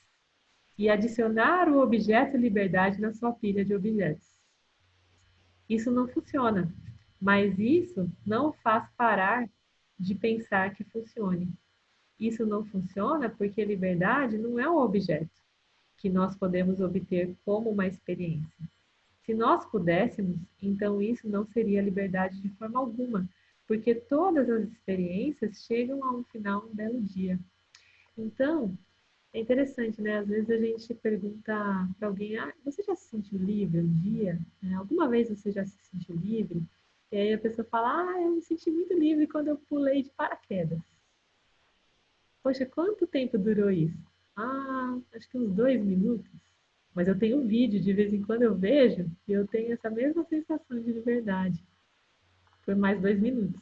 e adicionar o objeto liberdade na sua pilha de objetos. Isso não funciona, mas isso não faz parar de pensar que funcione. isso não funciona porque liberdade não é um objeto que nós podemos obter como uma experiência. Se nós pudéssemos, então isso não seria liberdade de forma alguma, porque todas as experiências chegam a um final um belo dia. Então, é interessante, né? Às vezes a gente pergunta para alguém, você já se sentiu livre um dia? Alguma vez você já se sentiu livre? E aí a pessoa fala, eu me senti muito livre quando eu pulei de paraquedas. Poxa, quanto tempo durou isso? Acho que uns 2 minutos. Mas eu tenho um vídeo, de vez em quando eu vejo, e eu tenho essa mesma sensação de liberdade. Por mais 2 minutos.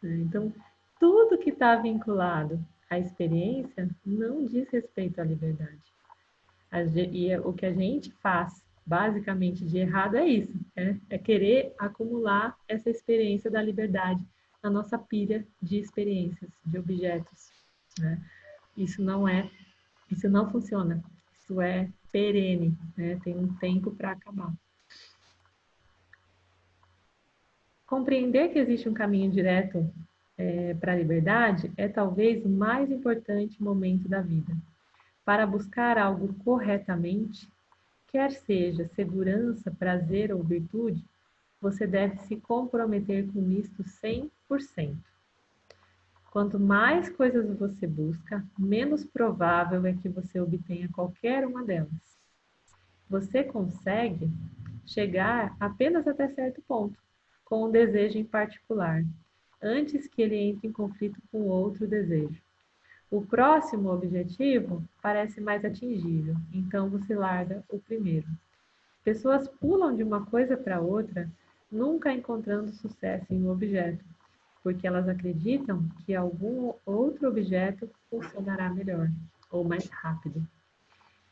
Então, tudo que está vinculado à experiência não diz respeito à liberdade. E o que a gente faz, basicamente, de errado é isso. É querer acumular essa experiência da liberdade na nossa pilha de experiências, de objetos. Né? Isso não funciona. Isso é perene, né? Tem um tempo para acabar. Compreender que existe um caminho direto para a liberdade é talvez o mais importante momento da vida. Para buscar algo corretamente, quer seja segurança, prazer ou virtude, você deve se comprometer com isto 100%. Quanto mais coisas você busca, menos provável é que você obtenha qualquer uma delas. Você consegue chegar apenas até certo ponto, com um desejo em particular, antes que ele entre em conflito com outro desejo. O próximo objetivo parece mais atingível, então você larga o primeiro. Pessoas pulam de uma coisa para outra, nunca encontrando sucesso em um objeto, porque elas acreditam que algum outro objeto funcionará melhor ou mais rápido.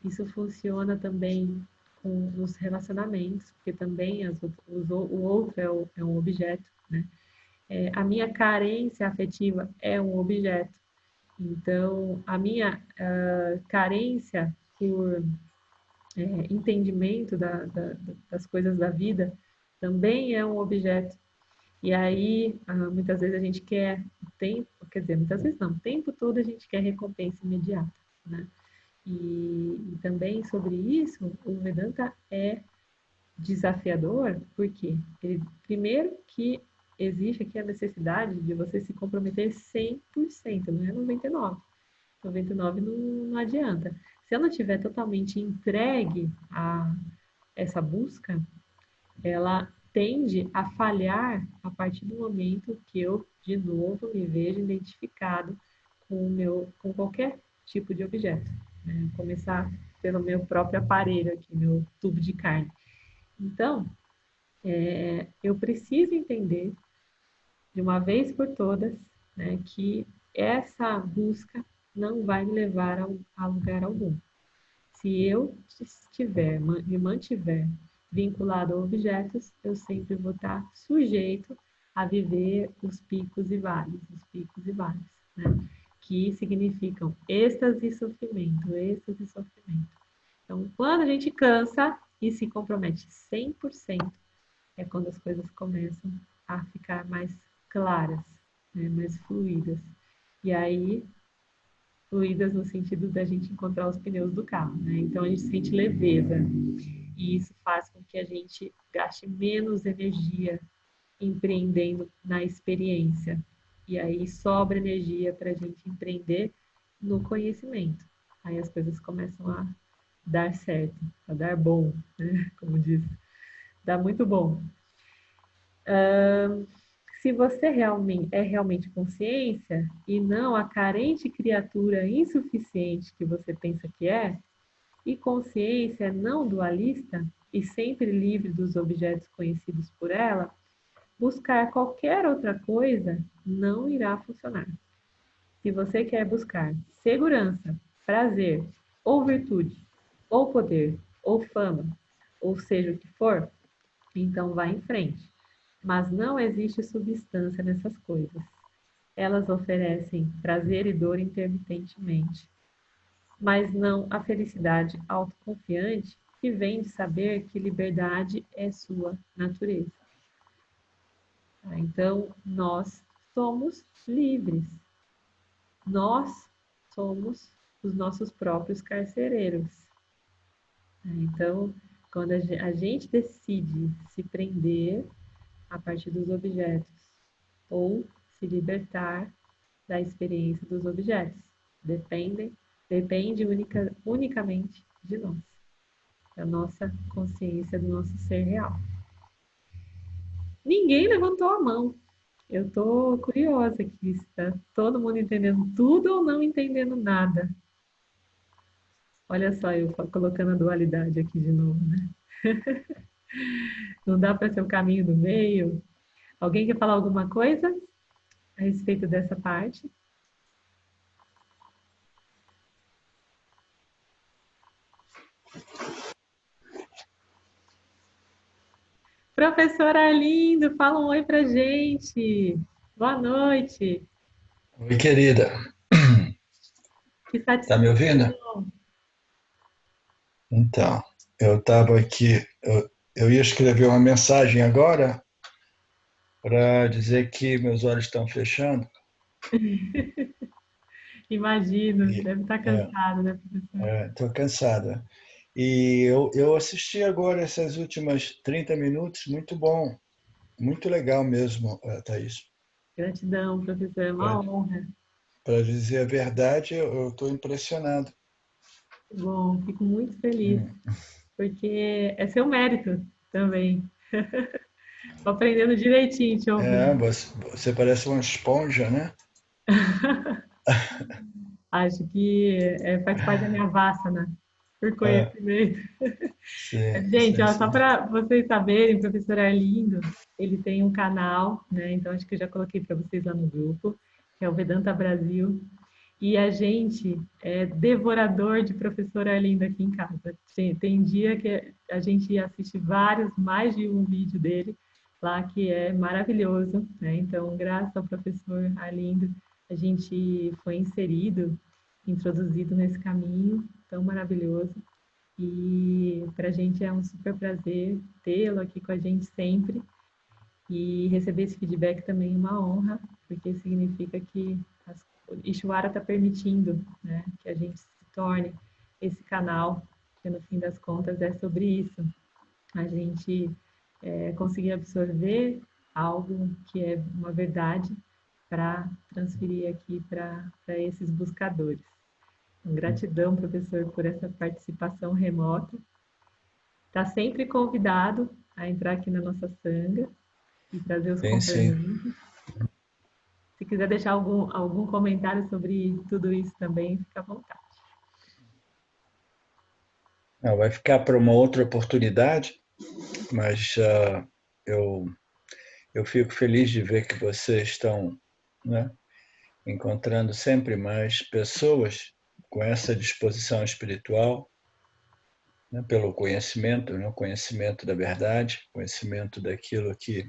Isso funciona também nos relacionamentos, porque também o outro é um objeto, né? A minha carência afetiva é um objeto. Então, a minha carência por entendimento das coisas da vida também é um objeto. E aí, muitas vezes a gente quer o tempo, quer dizer, muitas vezes não, o tempo todo a gente quer recompensa imediata, né? E também sobre isso, o Vedanta é desafiador, porque primeiro que existe aqui a necessidade de você se comprometer 100%, não é 99%. 99 não adianta. Se eu não estiver totalmente entregue a essa busca, ela tende a falhar a partir do momento que eu, de novo, me vejo identificado com qualquer tipo de objeto. Né? Começar pelo meu próprio aparelho aqui, meu tubo de carne. Então, eu preciso entender, de uma vez por todas, né, que essa busca não vai me levar a lugar algum. Se eu me mantiver vinculado a objetos, eu sempre vou estar sujeito a viver os picos e vales, né? Que significam êxtase e sofrimento, êxtase e sofrimento. Então, quando a gente cansa e se compromete 100%, é quando as coisas começam a ficar mais claras, né? Mais fluídas. E aí, fluídas no sentido da gente encontrar os pneus do carro, né? Então a gente sente leveza e isso faz com que a gente gaste menos energia empreendendo na experiência. E aí sobra energia para a gente empreender no conhecimento. Aí as coisas começam a dar certo, a dar bom, né? Como diz, dá muito bom. Se você é realmente consciência e não a carente criatura insuficiente que você pensa que é, e consciência não dualista e sempre livre dos objetos conhecidos por ela, buscar qualquer outra coisa não irá funcionar. Se você quer buscar segurança, prazer, ou virtude, ou poder, ou fama, ou seja o que for, então vá em frente. Mas não existe substância nessas coisas. Elas oferecem prazer e dor intermitentemente, mas não a felicidade autoconfiante que vem de saber que liberdade é sua natureza. Então, nós somos livres. nós somos os nossos próprios carcereiros. Então, quando a gente decide se prender a partir dos objetos ou se libertar da experiência dos objetos, depende unicamente de nós, da nossa consciência, do nosso ser real. Ninguém levantou a mão. Eu estou curiosa aqui, está todo mundo entendendo tudo ou não entendendo nada? Olha só, eu colocando a dualidade aqui de novo, né? Não dá para ser o caminho do meio. Alguém quer falar alguma coisa a respeito dessa parte? Professor Arlindo, fala um oi pra gente. Boa noite. Oi, querida. Que Tá me ouvindo? satisfação. Então, eu estava aqui, eu ia escrever uma mensagem agora para dizer que meus olhos estão fechando. Imagino, E deve estar cansado, né, professor? estou cansada. E eu assisti agora essas últimas 30 minutos, muito bom, muito legal mesmo, Thaís. Gratidão, professor, é uma honra. Para dizer a verdade, eu estou impressionado. Bom, fico muito feliz, Hum. porque é seu mérito também. Estou aprendendo direitinho te ouvindo. Você parece uma esponja, né? Acho que faz parte da minha vassana por É, conhecimento. sim, Gente, sim, ó, só sim. para vocês saberem, o professor Arlindo, ele tem um canal, né? Então acho que eu já coloquei para vocês lá no grupo, que é o Vedanta Brasil. E a gente é devorador de professor Arlindo aqui em casa. Tem dia que a gente assiste vários, mais de um vídeo dele lá, que é maravilhoso, né? Então, graças ao professor Arlindo, a gente foi inserido, introduzido nesse caminho tão maravilhoso. E para a gente é um super prazer tê-lo aqui com a gente sempre. E receber esse feedback também é uma honra, porque significa que o Ishvara está permitindo, né, que a gente se torne esse canal, que no fim das contas é sobre isso. A gente conseguir absorver algo que é uma verdade para transferir aqui para esses buscadores. Então, gratidão, professor, por essa participação remota. Está sempre convidado a entrar aqui na nossa sanga e trazer os Sim, sim. complementos. Se quiser deixar algum comentário sobre tudo isso também, fica à vontade. Não, vai ficar para uma outra oportunidade, mas eu, eu fico feliz de ver que vocês estão, né, encontrando sempre mais pessoas com essa disposição espiritual, né, pelo conhecimento, né, o conhecimento da verdade, conhecimento daquilo que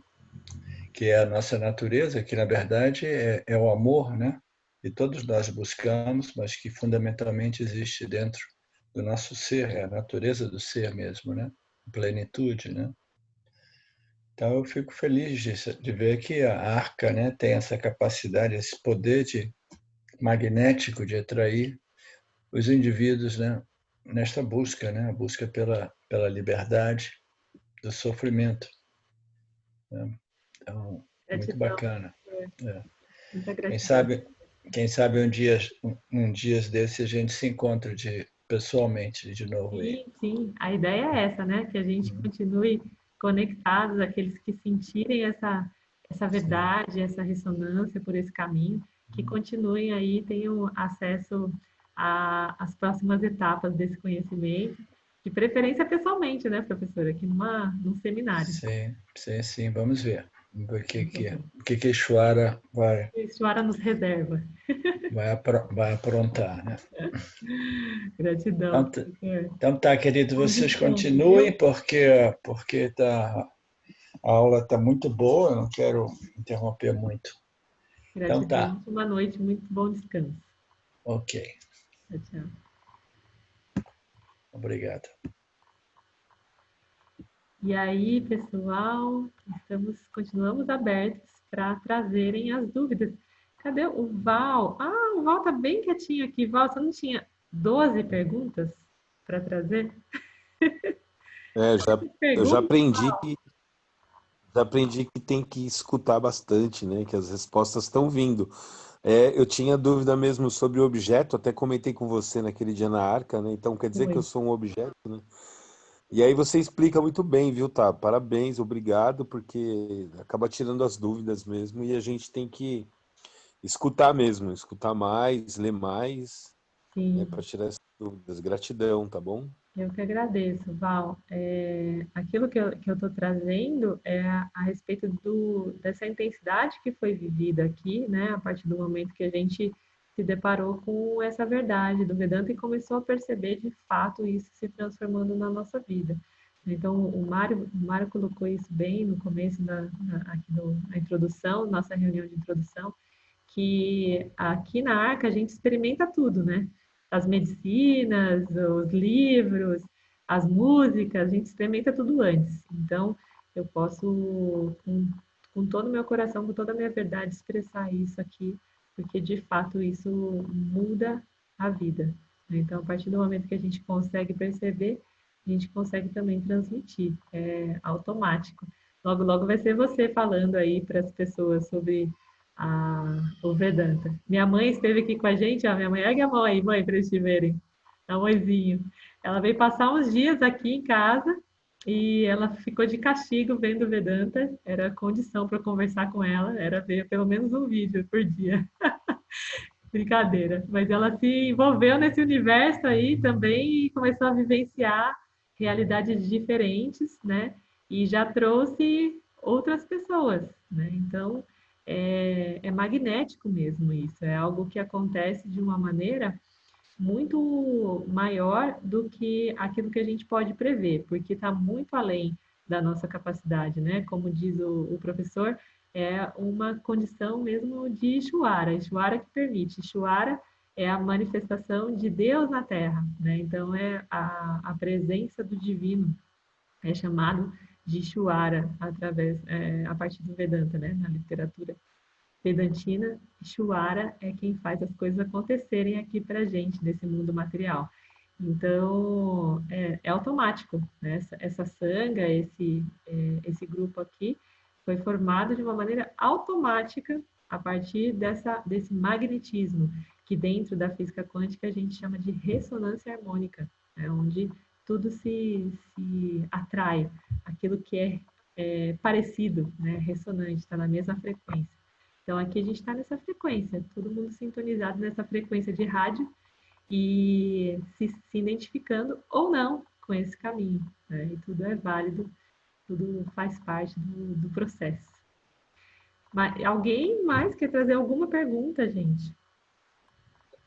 é a nossa natureza, que na verdade é o amor, né? E todos nós buscamos, mas que fundamentalmente existe dentro do nosso ser, é a natureza do ser mesmo, né? Plenitude, né? Então eu fico feliz de ver que a arca, né, tem essa capacidade, esse poder magnético de atrair os indivíduos, né, nesta busca, né, a busca pela liberdade do sofrimento, né? Então, muito Gratidão, bacana. É. muita Quem gratidão. sabe, quem sabe um dias desse a gente se encontra pessoalmente de novo aí. Sim, sim, a ideia é essa, né? Que a gente continue conectados, aqueles que sentirem essa Sim. verdade, essa ressonância por esse caminho, que continuem aí, tenham acesso às próximas etapas desse conhecimento, de preferência pessoalmente, né, professora? Aqui num seminário. Sim, sim, sim, vamos ver. Vamos ver o que Ishvara Isso Ara nos reserva. vai aprontar, né? Gratidão, Então, professor. então tá, querido, Bom vocês descanso, continuem viu? porque a aula está muito boa, eu não quero interromper muito. Então tá, Gratidão. Uma noite, muito bom descanso. ok, Tchau, tchau. obrigado. E aí, pessoal, continuamos abertos para trazerem as dúvidas. Cadê o Val? Ah, o Val tá bem quietinho aqui. Val, você não tinha 12 perguntas para trazer? É, eu Pergunta? já aprendi que tem que escutar bastante, né? Que as respostas estão vindo. É, eu tinha dúvida mesmo sobre o objeto, até comentei com você naquele dia na Arca, né? Então quer dizer que eu Oi. sou um objeto, né? E aí você explica muito bem, viu, tá? Parabéns, obrigado, porque acaba tirando as dúvidas mesmo e a gente tem que escutar mesmo, escutar mais, ler mais, né, Sim. para tirar essas dúvidas. Gratidão, tá bom? Eu que agradeço, Val. Aquilo que eu estou trazendo é a respeito dessa intensidade que foi vivida aqui, né, a partir do momento que a gente se deparou com essa verdade do Vedanta e começou a perceber de fato isso se transformando na nossa vida. Então, o Mário colocou isso bem no começo aqui na introdução, nossa reunião de introdução, que aqui na Arca a gente experimenta tudo, né? As medicinas, os livros, as músicas, a gente experimenta tudo antes. Então, eu posso, com todo o meu coração, com toda a minha verdade, expressar isso aqui, porque de fato isso muda a vida. Então, a partir do momento que a gente consegue perceber, a gente consegue também transmitir. É automático. Logo, logo vai ser você falando aí para as pessoas sobre o Vedanta. Minha mãe esteve aqui com a gente, ó, minha mãe, ergue a mão aí, mãe, para eles te verem. Dá um oizinho. Ela veio passar uns dias aqui em casa e ela ficou de castigo vendo o Vedanta. Era condição para conversar com ela, era ver pelo menos um vídeo por dia. Brincadeira. Mas ela se envolveu nesse universo aí também e começou a vivenciar realidades diferentes, né? E já trouxe outras pessoas, né? Então, é magnético mesmo isso. É algo que acontece de uma maneira muito maior do que aquilo que a gente pode prever, porque está muito além da nossa capacidade, né? Como diz o professor, é uma condição mesmo de Ishvara, Ishvara que permite. Ishvara é a manifestação de Deus na Terra, né? Então é a presença do divino, é chamado de Ishvara a partir do Vedanta, né? Na literatura Vedantina, Ishvara é quem faz as coisas acontecerem aqui para a gente, nesse mundo material. Então, é automático. Né? Essa sanga, esse grupo aqui, foi formado de uma maneira automática a partir desse magnetismo, que dentro da física quântica a gente chama de ressonância harmônica, né? Onde tudo se atrai, aquilo que é parecido, né? Ressonante, está na mesma frequência. Então, aqui a gente está nessa frequência, todo mundo sintonizado nessa frequência de rádio e se identificando ou não com esse caminho. Né? E tudo é válido, tudo faz parte do processo. Mas, alguém mais quer trazer alguma pergunta, gente?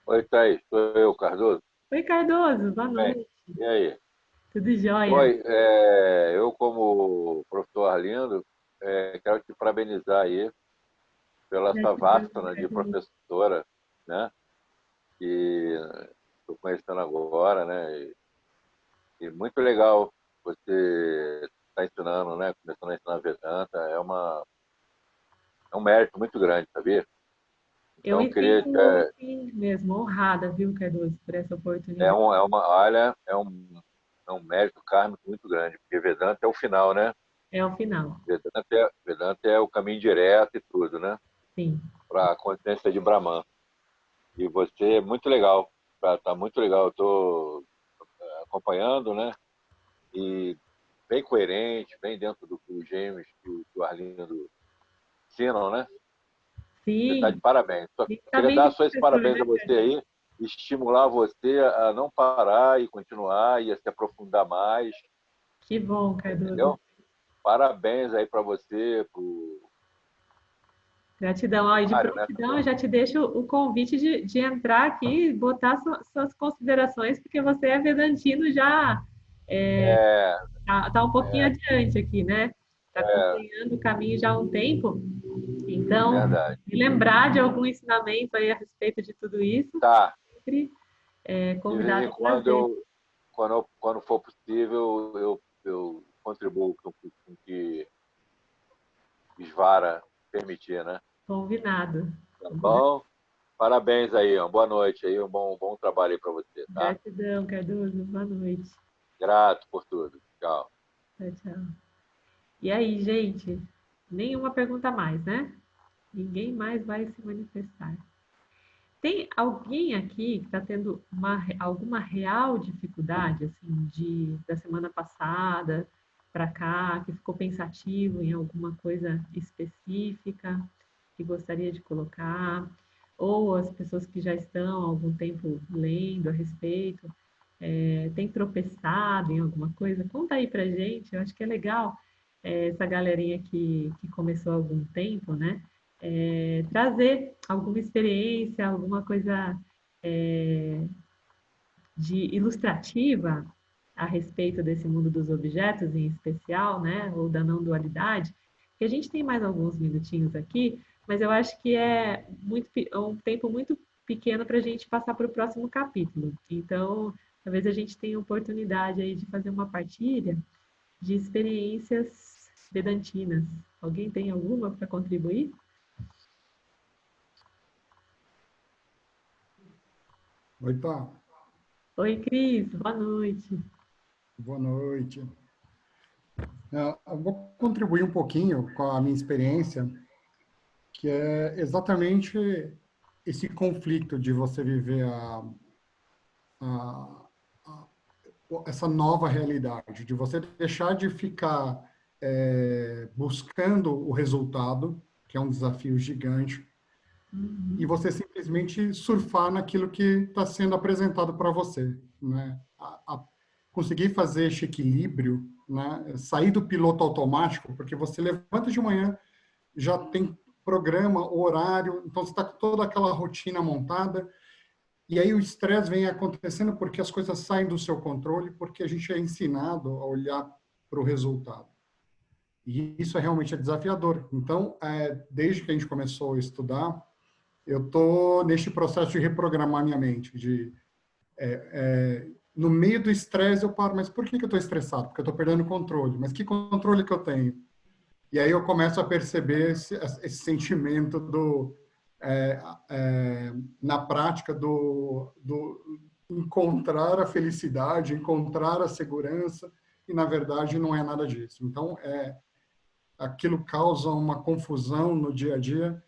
Oi, Thaís, sou eu, Cardoso. Oi, Cardoso, boa Bem, noite. e aí? Tudo jóia? Oi, eu como professor Arlindo, quero te parabenizar aí pela essa Gratidão, vasta de Cardoso. professora, né? Que estou conhecendo agora, né? E muito legal você estar ensinando, né? Começando a ensinar Vedanta, é um mérito muito grande, sabia? Eu Então, eu me queria, sinto, sim, mesmo, honrada, viu, Cardoso, por essa oportunidade. olha, é um mérito kármico muito grande, porque Vedanta é o final, né? É o final, Vedanta é o caminho direto e tudo, né? sim. Para a consciência de Brahman. E você é muito legal, tá muito legal. Eu estou acompanhando, né? E bem coerente, bem dentro do que os gêmeos que o Arlindo ensinam, né? Você está de Sim, parabéns. Só está queria bem dar de só esse professor, parabéns né, a você Cardoso? aí, estimular você a não parar e continuar e a se aprofundar mais, Que bom, Cardoso. entendeu? Parabéns aí para você, para o Gratidão. Ó, e de Mário, né? prontidão, eu já te deixo o convite de entrar aqui e botar suas considerações, porque você é vedantino já É, tá um pouquinho adiante aqui, né? Está acompanhando o caminho já há um tempo. Então, verdade. me lembrar de algum ensinamento aí a respeito de tudo isso, Tá. sempre De vez convidado em a quando, trazer. quando for possível, eu contribuo com o que Svara permitir, né? Combinado. Tá bom? Parabéns aí, uma boa noite aí, um bom trabalho aí para você, tá? Gratidão, Cardoso. Boa noite. Grato por tudo. Tchau. Tchau, tchau. E aí, gente? Nenhuma pergunta a mais, né? Ninguém mais vai se manifestar. Tem alguém aqui que está tendo alguma real dificuldade, assim, da semana passada para cá, que ficou pensativo em alguma coisa específica que gostaria de colocar? Ou as pessoas que já estão há algum tempo lendo a respeito, tem tropeçado em alguma coisa? Conta aí pra gente, eu acho que é legal essa galerinha que começou há algum tempo, né? Trazer alguma experiência, alguma coisa de ilustrativa a respeito desse mundo dos objetos em especial, né? Ou da não dualidade, que a gente tem mais alguns minutinhos aqui, mas eu acho que é um tempo muito pequeno para a gente passar para o próximo capítulo. Então, talvez a gente tenha oportunidade aí de fazer uma partilha de experiências vedantinas. Alguém tem alguma para contribuir? Oi, Pá. Oi, Cris, boa noite. Boa noite. Eu vou contribuir um pouquinho com a minha experiência, que é exatamente esse conflito de você viver a- essa nova realidade, de você deixar de ficar buscando o resultado, que é um desafio gigante, e você simplesmente surfar naquilo que está sendo apresentado para você, né? Conseguir fazer esse equilíbrio, né? Sair do piloto automático, porque você levanta de manhã, já tem programa, horário, então você está com toda aquela rotina montada, e aí o estresse vem acontecendo porque as coisas saem do seu controle, porque a gente é ensinado a olhar para o resultado. E isso realmente é desafiador. Então, desde que a gente começou a estudar, eu estou neste processo de reprogramar minha mente, no meio do estresse eu paro, mas por que eu estou estressado? Porque eu estou perdendo o controle. Mas que controle que eu tenho? E aí eu começo a perceber esse sentimento na prática do encontrar a felicidade, encontrar a segurança, e na verdade não é nada disso. Então, aquilo causa uma confusão no dia a dia,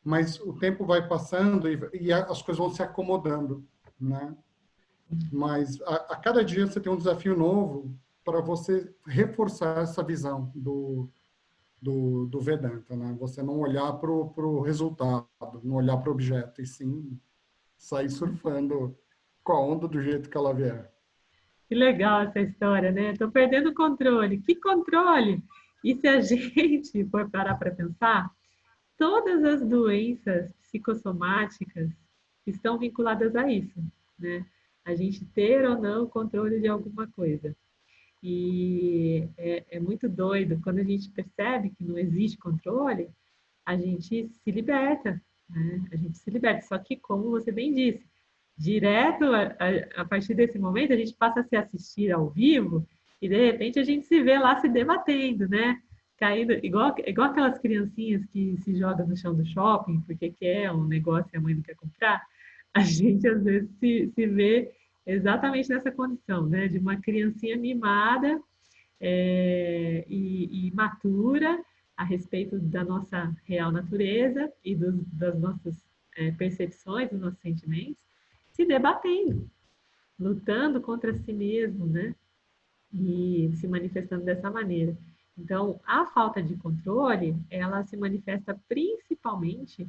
mas o tempo vai passando e as coisas vão se acomodando, né? Mas a cada dia você tem um desafio novo para você reforçar essa visão do Vedanta, né? Você não olhar para o resultado, não olhar para o objeto, e sim sair surfando com a onda do jeito que ela vier. Que legal essa história, né? Estou perdendo o controle. Que controle? E se a gente for parar para pensar, todas as doenças psicossomáticas estão vinculadas a isso, né? A gente ter ou não controle de alguma coisa. E é muito doido. Quando a gente percebe que não existe controle, a gente se liberta, né? A gente se liberta. Só que, como você bem disse, direto a partir desse momento, a gente passa a se assistir ao vivo e, de repente, a gente se vê lá se debatendo, né? Caindo, igual aquelas criancinhas que se jogam no chão do shopping porque quer um negócio e a mãe não quer comprar. A gente, às vezes, se vê exatamente nessa condição, né? De uma criancinha mimada e imatura a respeito da nossa real natureza e das nossas percepções, dos nossos sentimentos, se debatendo, lutando contra si mesmo, né? E se manifestando dessa maneira. Então, a falta de controle, ela se manifesta principalmente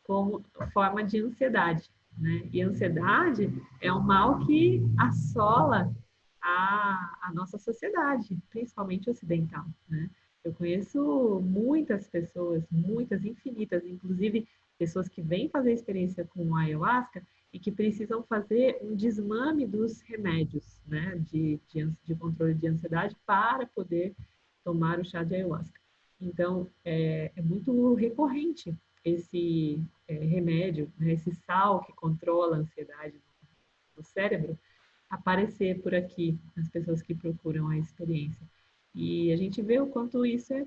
como forma de ansiedade, né? E a ansiedade é um mal que assola a nossa sociedade, principalmente ocidental, né? Eu conheço muitas pessoas, muitas, infinitas, inclusive pessoas que vêm fazer experiência com ayahuasca e que precisam fazer um desmame dos remédios, né, de controle de ansiedade para poder tomar o chá de ayahuasca. Então, é muito recorrente esse remédio, né, esse sal que controla a ansiedade no cérebro, aparecer por aqui nas pessoas que procuram a experiência. E a gente vê o quanto isso é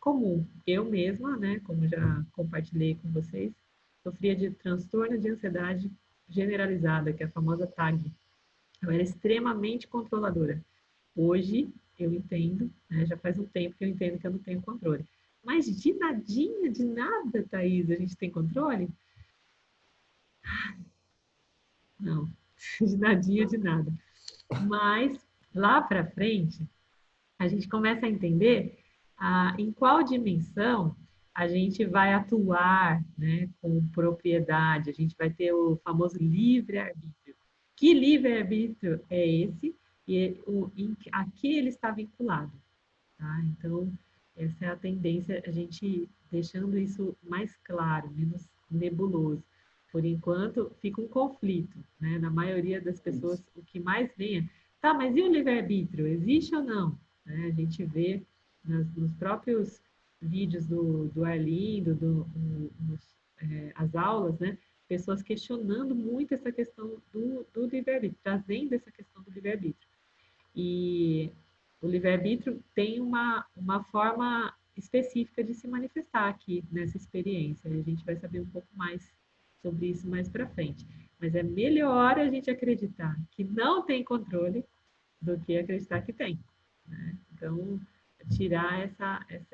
comum. Eu mesma, né, como já compartilhei com vocês, sofria de transtorno de ansiedade generalizada, que é a famosa TAG. Eu era extremamente controladora. Hoje, eu entendo, né, já faz um tempo que eu entendo que eu não tenho controle. Mas de nadinha, de nada, Thaís, a gente tem controle? Não, de nadinha, de nada. Mas, lá para frente, a gente começa a entender em qual dimensão a gente vai atuar, né, com propriedade, a gente vai ter o famoso livre-arbítrio. Que livre-arbítrio é esse? A que ele está vinculado? Tá? Então, essa é a tendência, a gente deixando isso mais claro, menos nebuloso. Por enquanto, fica um conflito, né? Na maioria das pessoas, o que mais vem é, tá, mas e o livre-arbítrio? Existe ou não? Né? A gente vê nos próprios vídeos do Arlindo, as aulas, né? Pessoas questionando muito essa questão do livre-arbítrio, trazendo essa questão do livre-arbítrio. E o livre-arbítrio tem uma forma específica de se manifestar aqui nessa experiência. E a gente vai saber um pouco mais sobre isso mais para frente. Mas é melhor a gente acreditar que não tem controle do que acreditar que tem. Né? Então, tirar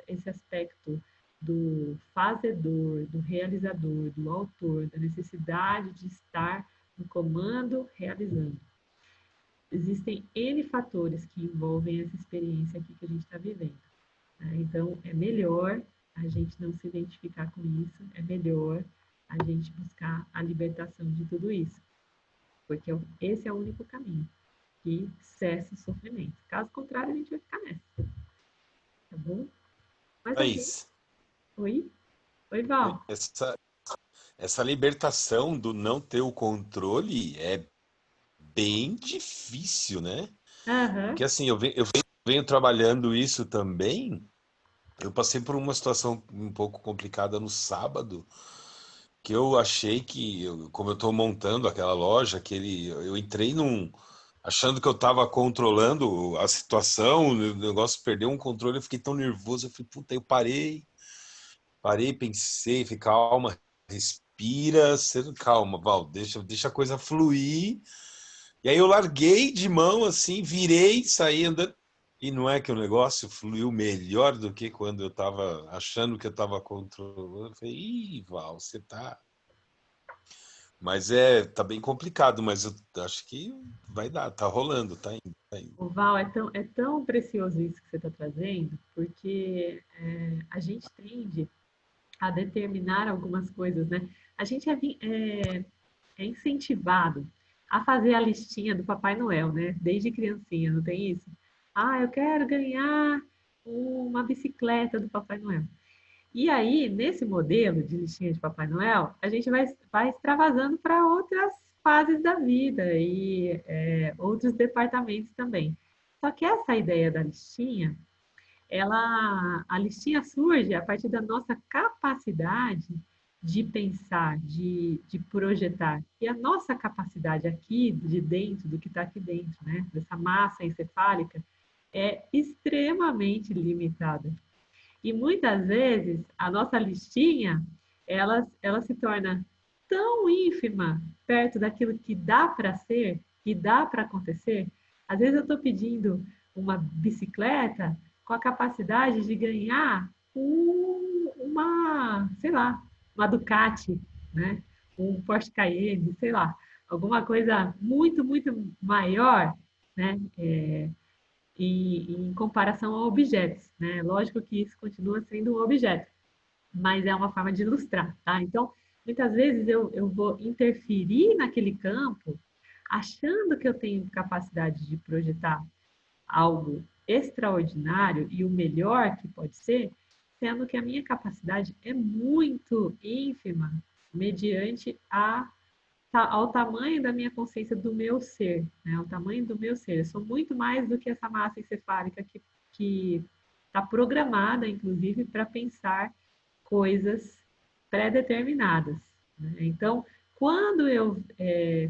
esse aspecto do fazedor, do realizador, do autor, da necessidade de estar no comando realizando. Existem N fatores que envolvem essa experiência aqui que a gente está vivendo. Né? Então, é melhor a gente não se identificar com isso, é melhor a gente buscar a libertação de tudo isso. Porque esse é o único caminho que cessa o sofrimento. Caso contrário, a gente vai ficar nessa. Tá bom? Mas Thaís, Oi? Oi, Val. essa libertação do não ter o controle é bem difícil, né? Aham. Porque assim, eu venho trabalhando isso também. Eu passei por uma situação um pouco complicada no sábado, que eu achei que, como eu estou montando aquela loja, eu entrei achando que eu estava controlando a situação, o negócio perdeu um controle, eu fiquei tão nervoso, eu falei, puta, eu parei, pensei, falei, calma, respira, calma, Val, deixa a coisa fluir. E aí eu larguei de mão assim, virei, saí andando. E não é que o negócio fluiu melhor do que quando eu estava achando que eu estava controlando. Eu falei, ih, Val, você tá. Mas tá bem complicado, mas eu acho que vai dar, tá rolando, tá indo, tá indo. O Val, é tão precioso isso que você está trazendo, porque a gente tende a determinar algumas coisas, né? A gente é incentivado a fazer a listinha do Papai Noel, né? Desde criancinha, não tem isso? Ah, eu quero ganhar uma bicicleta do Papai Noel. E aí, nesse modelo de listinha de Papai Noel, a gente vai extravasando para outras fases da vida e outros departamentos também. Só que essa ideia da listinha, a listinha surge a partir da nossa capacidade de pensar, de projetar. E a nossa capacidade aqui, de dentro, do que está aqui dentro, né? Dessa massa encefálica, é extremamente limitada. E muitas vezes a nossa listinha, ela se torna tão ínfima perto daquilo que dá para ser, que dá para acontecer. Às vezes eu estou pedindo uma bicicleta com a capacidade de ganhar sei lá, uma Ducati, né? Um Porsche Cayenne, sei lá, alguma coisa muito, muito maior, né? Em comparação a objetos, né? Lógico que isso continua sendo um objeto, mas é uma forma de ilustrar, tá? Então, muitas vezes eu vou interferir naquele campo achando que eu tenho capacidade de projetar algo extraordinário e o melhor que pode ser, sendo que a minha capacidade é muito ínfima mediante ao tamanho da minha consciência do meu ser, né? Ao tamanho do meu ser. Eu sou muito mais do que essa massa encefálica que está programada, inclusive, para pensar coisas pré-determinadas. Né? Então, quando eu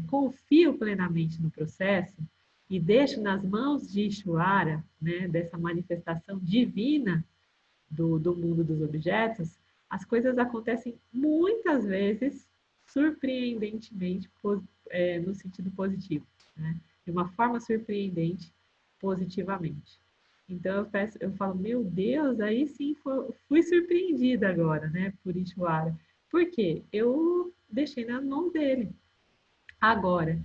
confio plenamente no processo e deixo nas mãos de Ishvara, né, dessa manifestação divina do mundo dos objetos, as coisas acontecem muitas vezes surpreendentemente no sentido positivo, né? De uma forma surpreendente positivamente. Então eu falo, meu Deus, aí sim fui surpreendida agora, né, por Ishvara. Por quê? Eu deixei nas mãos dele. Agora,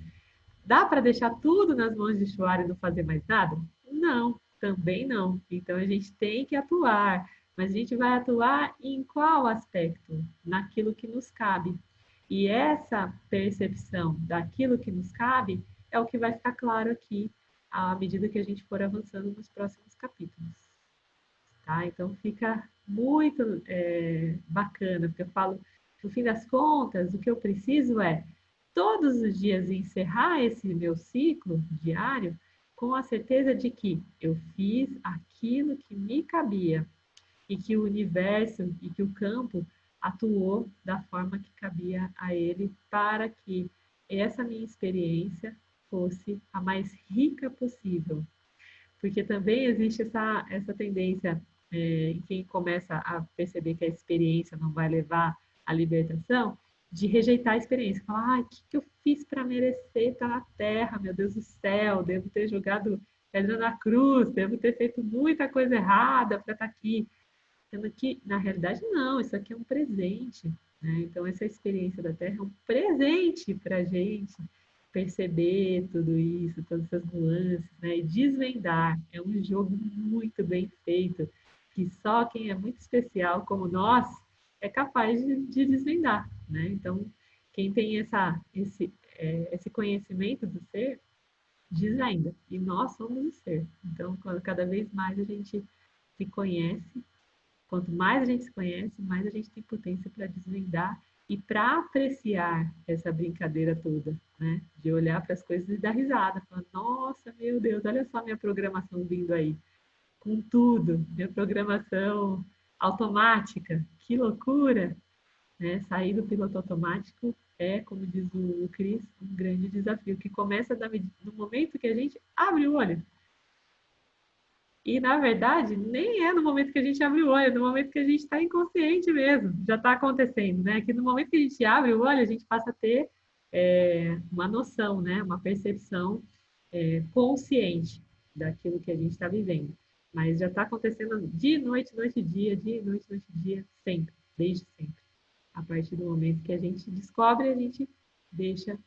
dá para deixar tudo nas mãos de Ishvara e não fazer mais nada? Não, também não. Então a gente tem que atuar, mas a gente vai atuar em qual aspecto? Naquilo que nos cabe. E essa percepção daquilo que nos cabe é o que vai ficar claro aqui à medida que a gente for avançando nos próximos capítulos. Tá? Então fica muito bacana, porque eu falo, no fim das contas, o que eu preciso é todos os dias encerrar esse meu ciclo diário com a certeza de que eu fiz aquilo que me cabia e que o universo e que o campo atuou da forma que cabia a ele para que essa minha experiência fosse a mais rica possível. Porque também existe essa tendência em quem começa a perceber que a experiência não vai levar à libertação, de rejeitar a experiência. Falar, o que eu fiz para merecer estar na Terra? Meu Deus do céu, devo ter jogado pedra na cruz, devo ter feito muita coisa errada para estar aqui. Sendo que, na realidade, não, isso aqui é um presente. Né? Então, essa experiência da Terra é um presente para a gente perceber tudo isso, todas essas nuances, né? E desvendar. É um jogo muito bem feito, que só quem é muito especial como nós é capaz de desvendar. Né? Então, quem tem esse conhecimento do ser, desvenda. E nós somos o ser. Então, cada vez mais a gente se conhece. Quanto mais a gente se conhece, mais a gente tem potência para desvendar e para apreciar essa brincadeira toda, né? De olhar para as coisas e dar risada, falar, nossa, meu Deus, olha só minha programação vindo aí, com tudo, minha programação automática, que loucura, né? Sair do piloto automático é, como diz o Cris, um grande desafio, que começa no momento que a gente abre o olho. E, na verdade, nem é no momento que a gente abre o olho, é no momento que a gente está inconsciente mesmo, já está acontecendo, né? Que no momento que a gente abre o olho, a gente passa a ter uma noção, né? Uma percepção consciente daquilo que a gente está vivendo. Mas já está acontecendo de noite, noite e dia, dia, noite, noite e dia, sempre, desde sempre. A partir do momento que a gente descobre, a gente deixa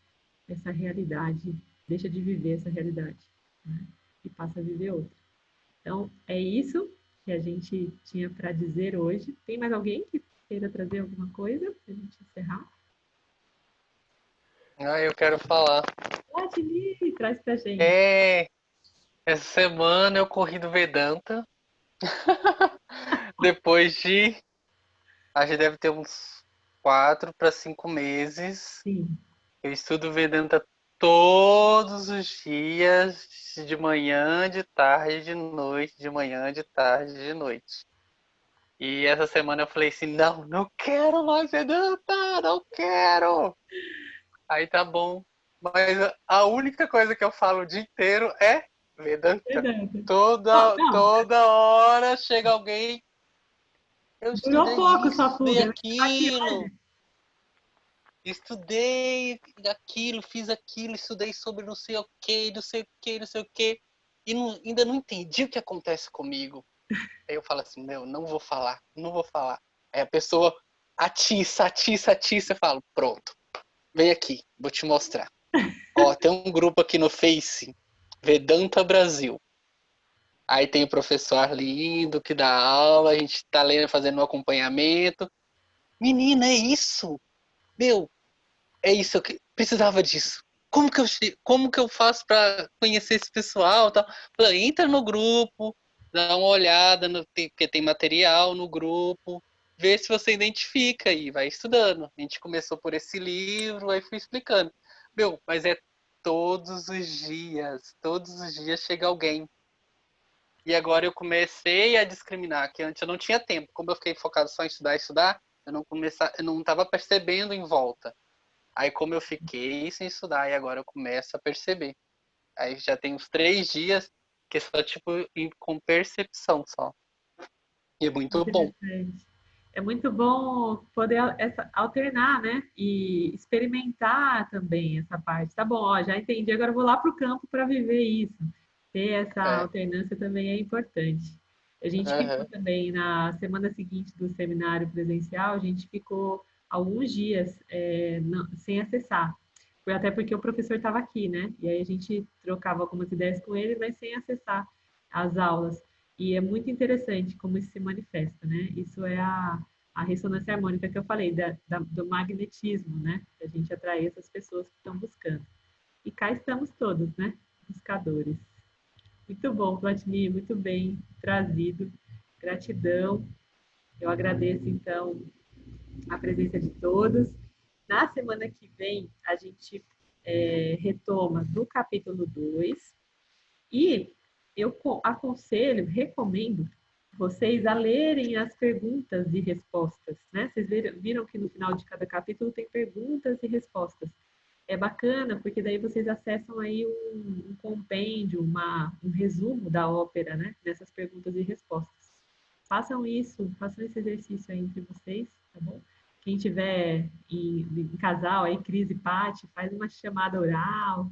essa realidade, deixa de viver essa realidade, né? E passa a viver outra. Então, é isso que a gente tinha para dizer hoje. Tem mais alguém que queira trazer alguma coisa para a gente encerrar? Eu quero falar. Pode traz para a gente. Essa semana eu corri do Vedanta. Depois de, acho que deve ter uns 4 para 5 meses. Sim. Eu estudo Vedanta todos os dias, de manhã, de tarde, de noite, de manhã, de tarde, de noite. E essa semana eu falei assim, não quero mais Vedanta, não quero. Aí tá bom. Mas a única coisa que eu falo o dia inteiro é Vedanta. Toda hora chega alguém. Eu Durou estudei pouco isso, sua estudei fuga, né? aquilo. Estudei aquilo, fiz aquilo, estudei sobre não sei o que, não sei o que, não sei o que. E ainda não entendi o que acontece comigo. Aí eu falo assim, não vou falar. Aí a pessoa atiça. Eu falo, pronto, vem aqui, vou te mostrar. Ó, tem um grupo aqui no Face, Vedanta Brasil. Aí tem o professor Arlindo que dá aula, a gente tá lendo, fazendo um acompanhamento. Menina, é isso? É isso, eu precisava disso. Como que eu faço para conhecer esse pessoal? Tal? Entra no grupo, dá uma olhada, porque tem material no grupo, vê se você identifica e vai estudando. A gente começou por esse livro, aí fui explicando. Mas é todos os dias chega alguém. E agora eu comecei a discriminar, que antes eu não tinha tempo. Como eu fiquei focado só em estudar, eu não estava percebendo em volta. Aí como eu fiquei sem estudar, e agora eu começo a perceber. Aí já tem uns 3 dias que só, tipo, com percepção só. E é muito bom. é muito bom poder alternar, né? E experimentar também essa parte. Tá bom, ó, já entendi, agora eu vou lá para o campo para viver isso. Ter essa alternância também é importante. A gente ficou também na semana seguinte do seminário presencial, a gente ficou alguns dias sem acessar. Foi até porque o professor estava aqui, né? E aí a gente trocava algumas ideias com ele, mas sem acessar as aulas. E é muito interessante como isso se manifesta, né? Isso é a ressonância harmônica que eu falei, do magnetismo, né? Da gente atrair essas pessoas que estão buscando. E cá estamos todos, né? Buscadores. Muito bom, Platini, muito bem trazido. Gratidão. Eu agradeço, então, a presença de todos. Na semana que vem, a gente retoma do capítulo 2 e eu aconselho, recomendo vocês a lerem as perguntas e respostas, né? Vocês viram que no final de cada capítulo tem perguntas e respostas. É bacana, porque daí vocês acessam aí um compêndio, um resumo da ópera, né? Dessas perguntas e respostas. Façam isso, façam esse exercício aí entre vocês, tá bom? Quem tiver em casal aí, Cris e Paty, faz uma chamada oral,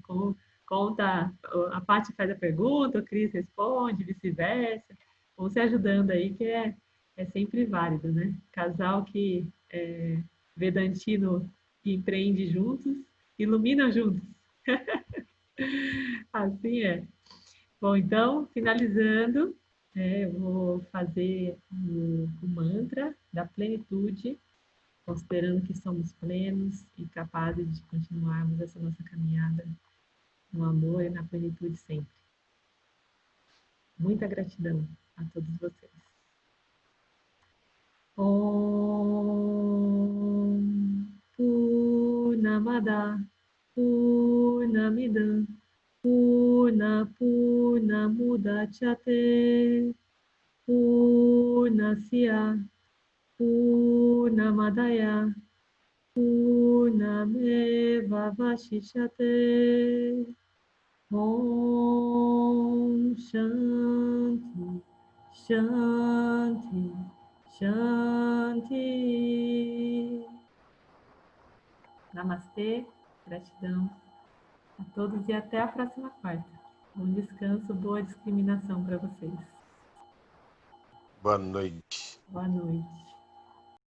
conta, a Paty faz a pergunta, o Cris responde, vice-versa. Vão se ajudando aí, que é sempre válido, né? Casal que vedantino que empreende juntos, ilumina juntos. Assim é. Bom, então, finalizando, eu vou fazer o mantra da plenitude, considerando que somos plenos e capazes de continuarmos essa nossa caminhada no amor e na plenitude sempre. Muita gratidão a todos vocês. Om Purnamada Purnamidam Purnamudachyate Purnasya Purnamadaya Purnameva Vashishyate. Om Shanti Shanti Shanti. Namastê, gratidão a todos e até a próxima quarta. Bom descanso, boa discriminação para vocês. Boa noite. Boa noite.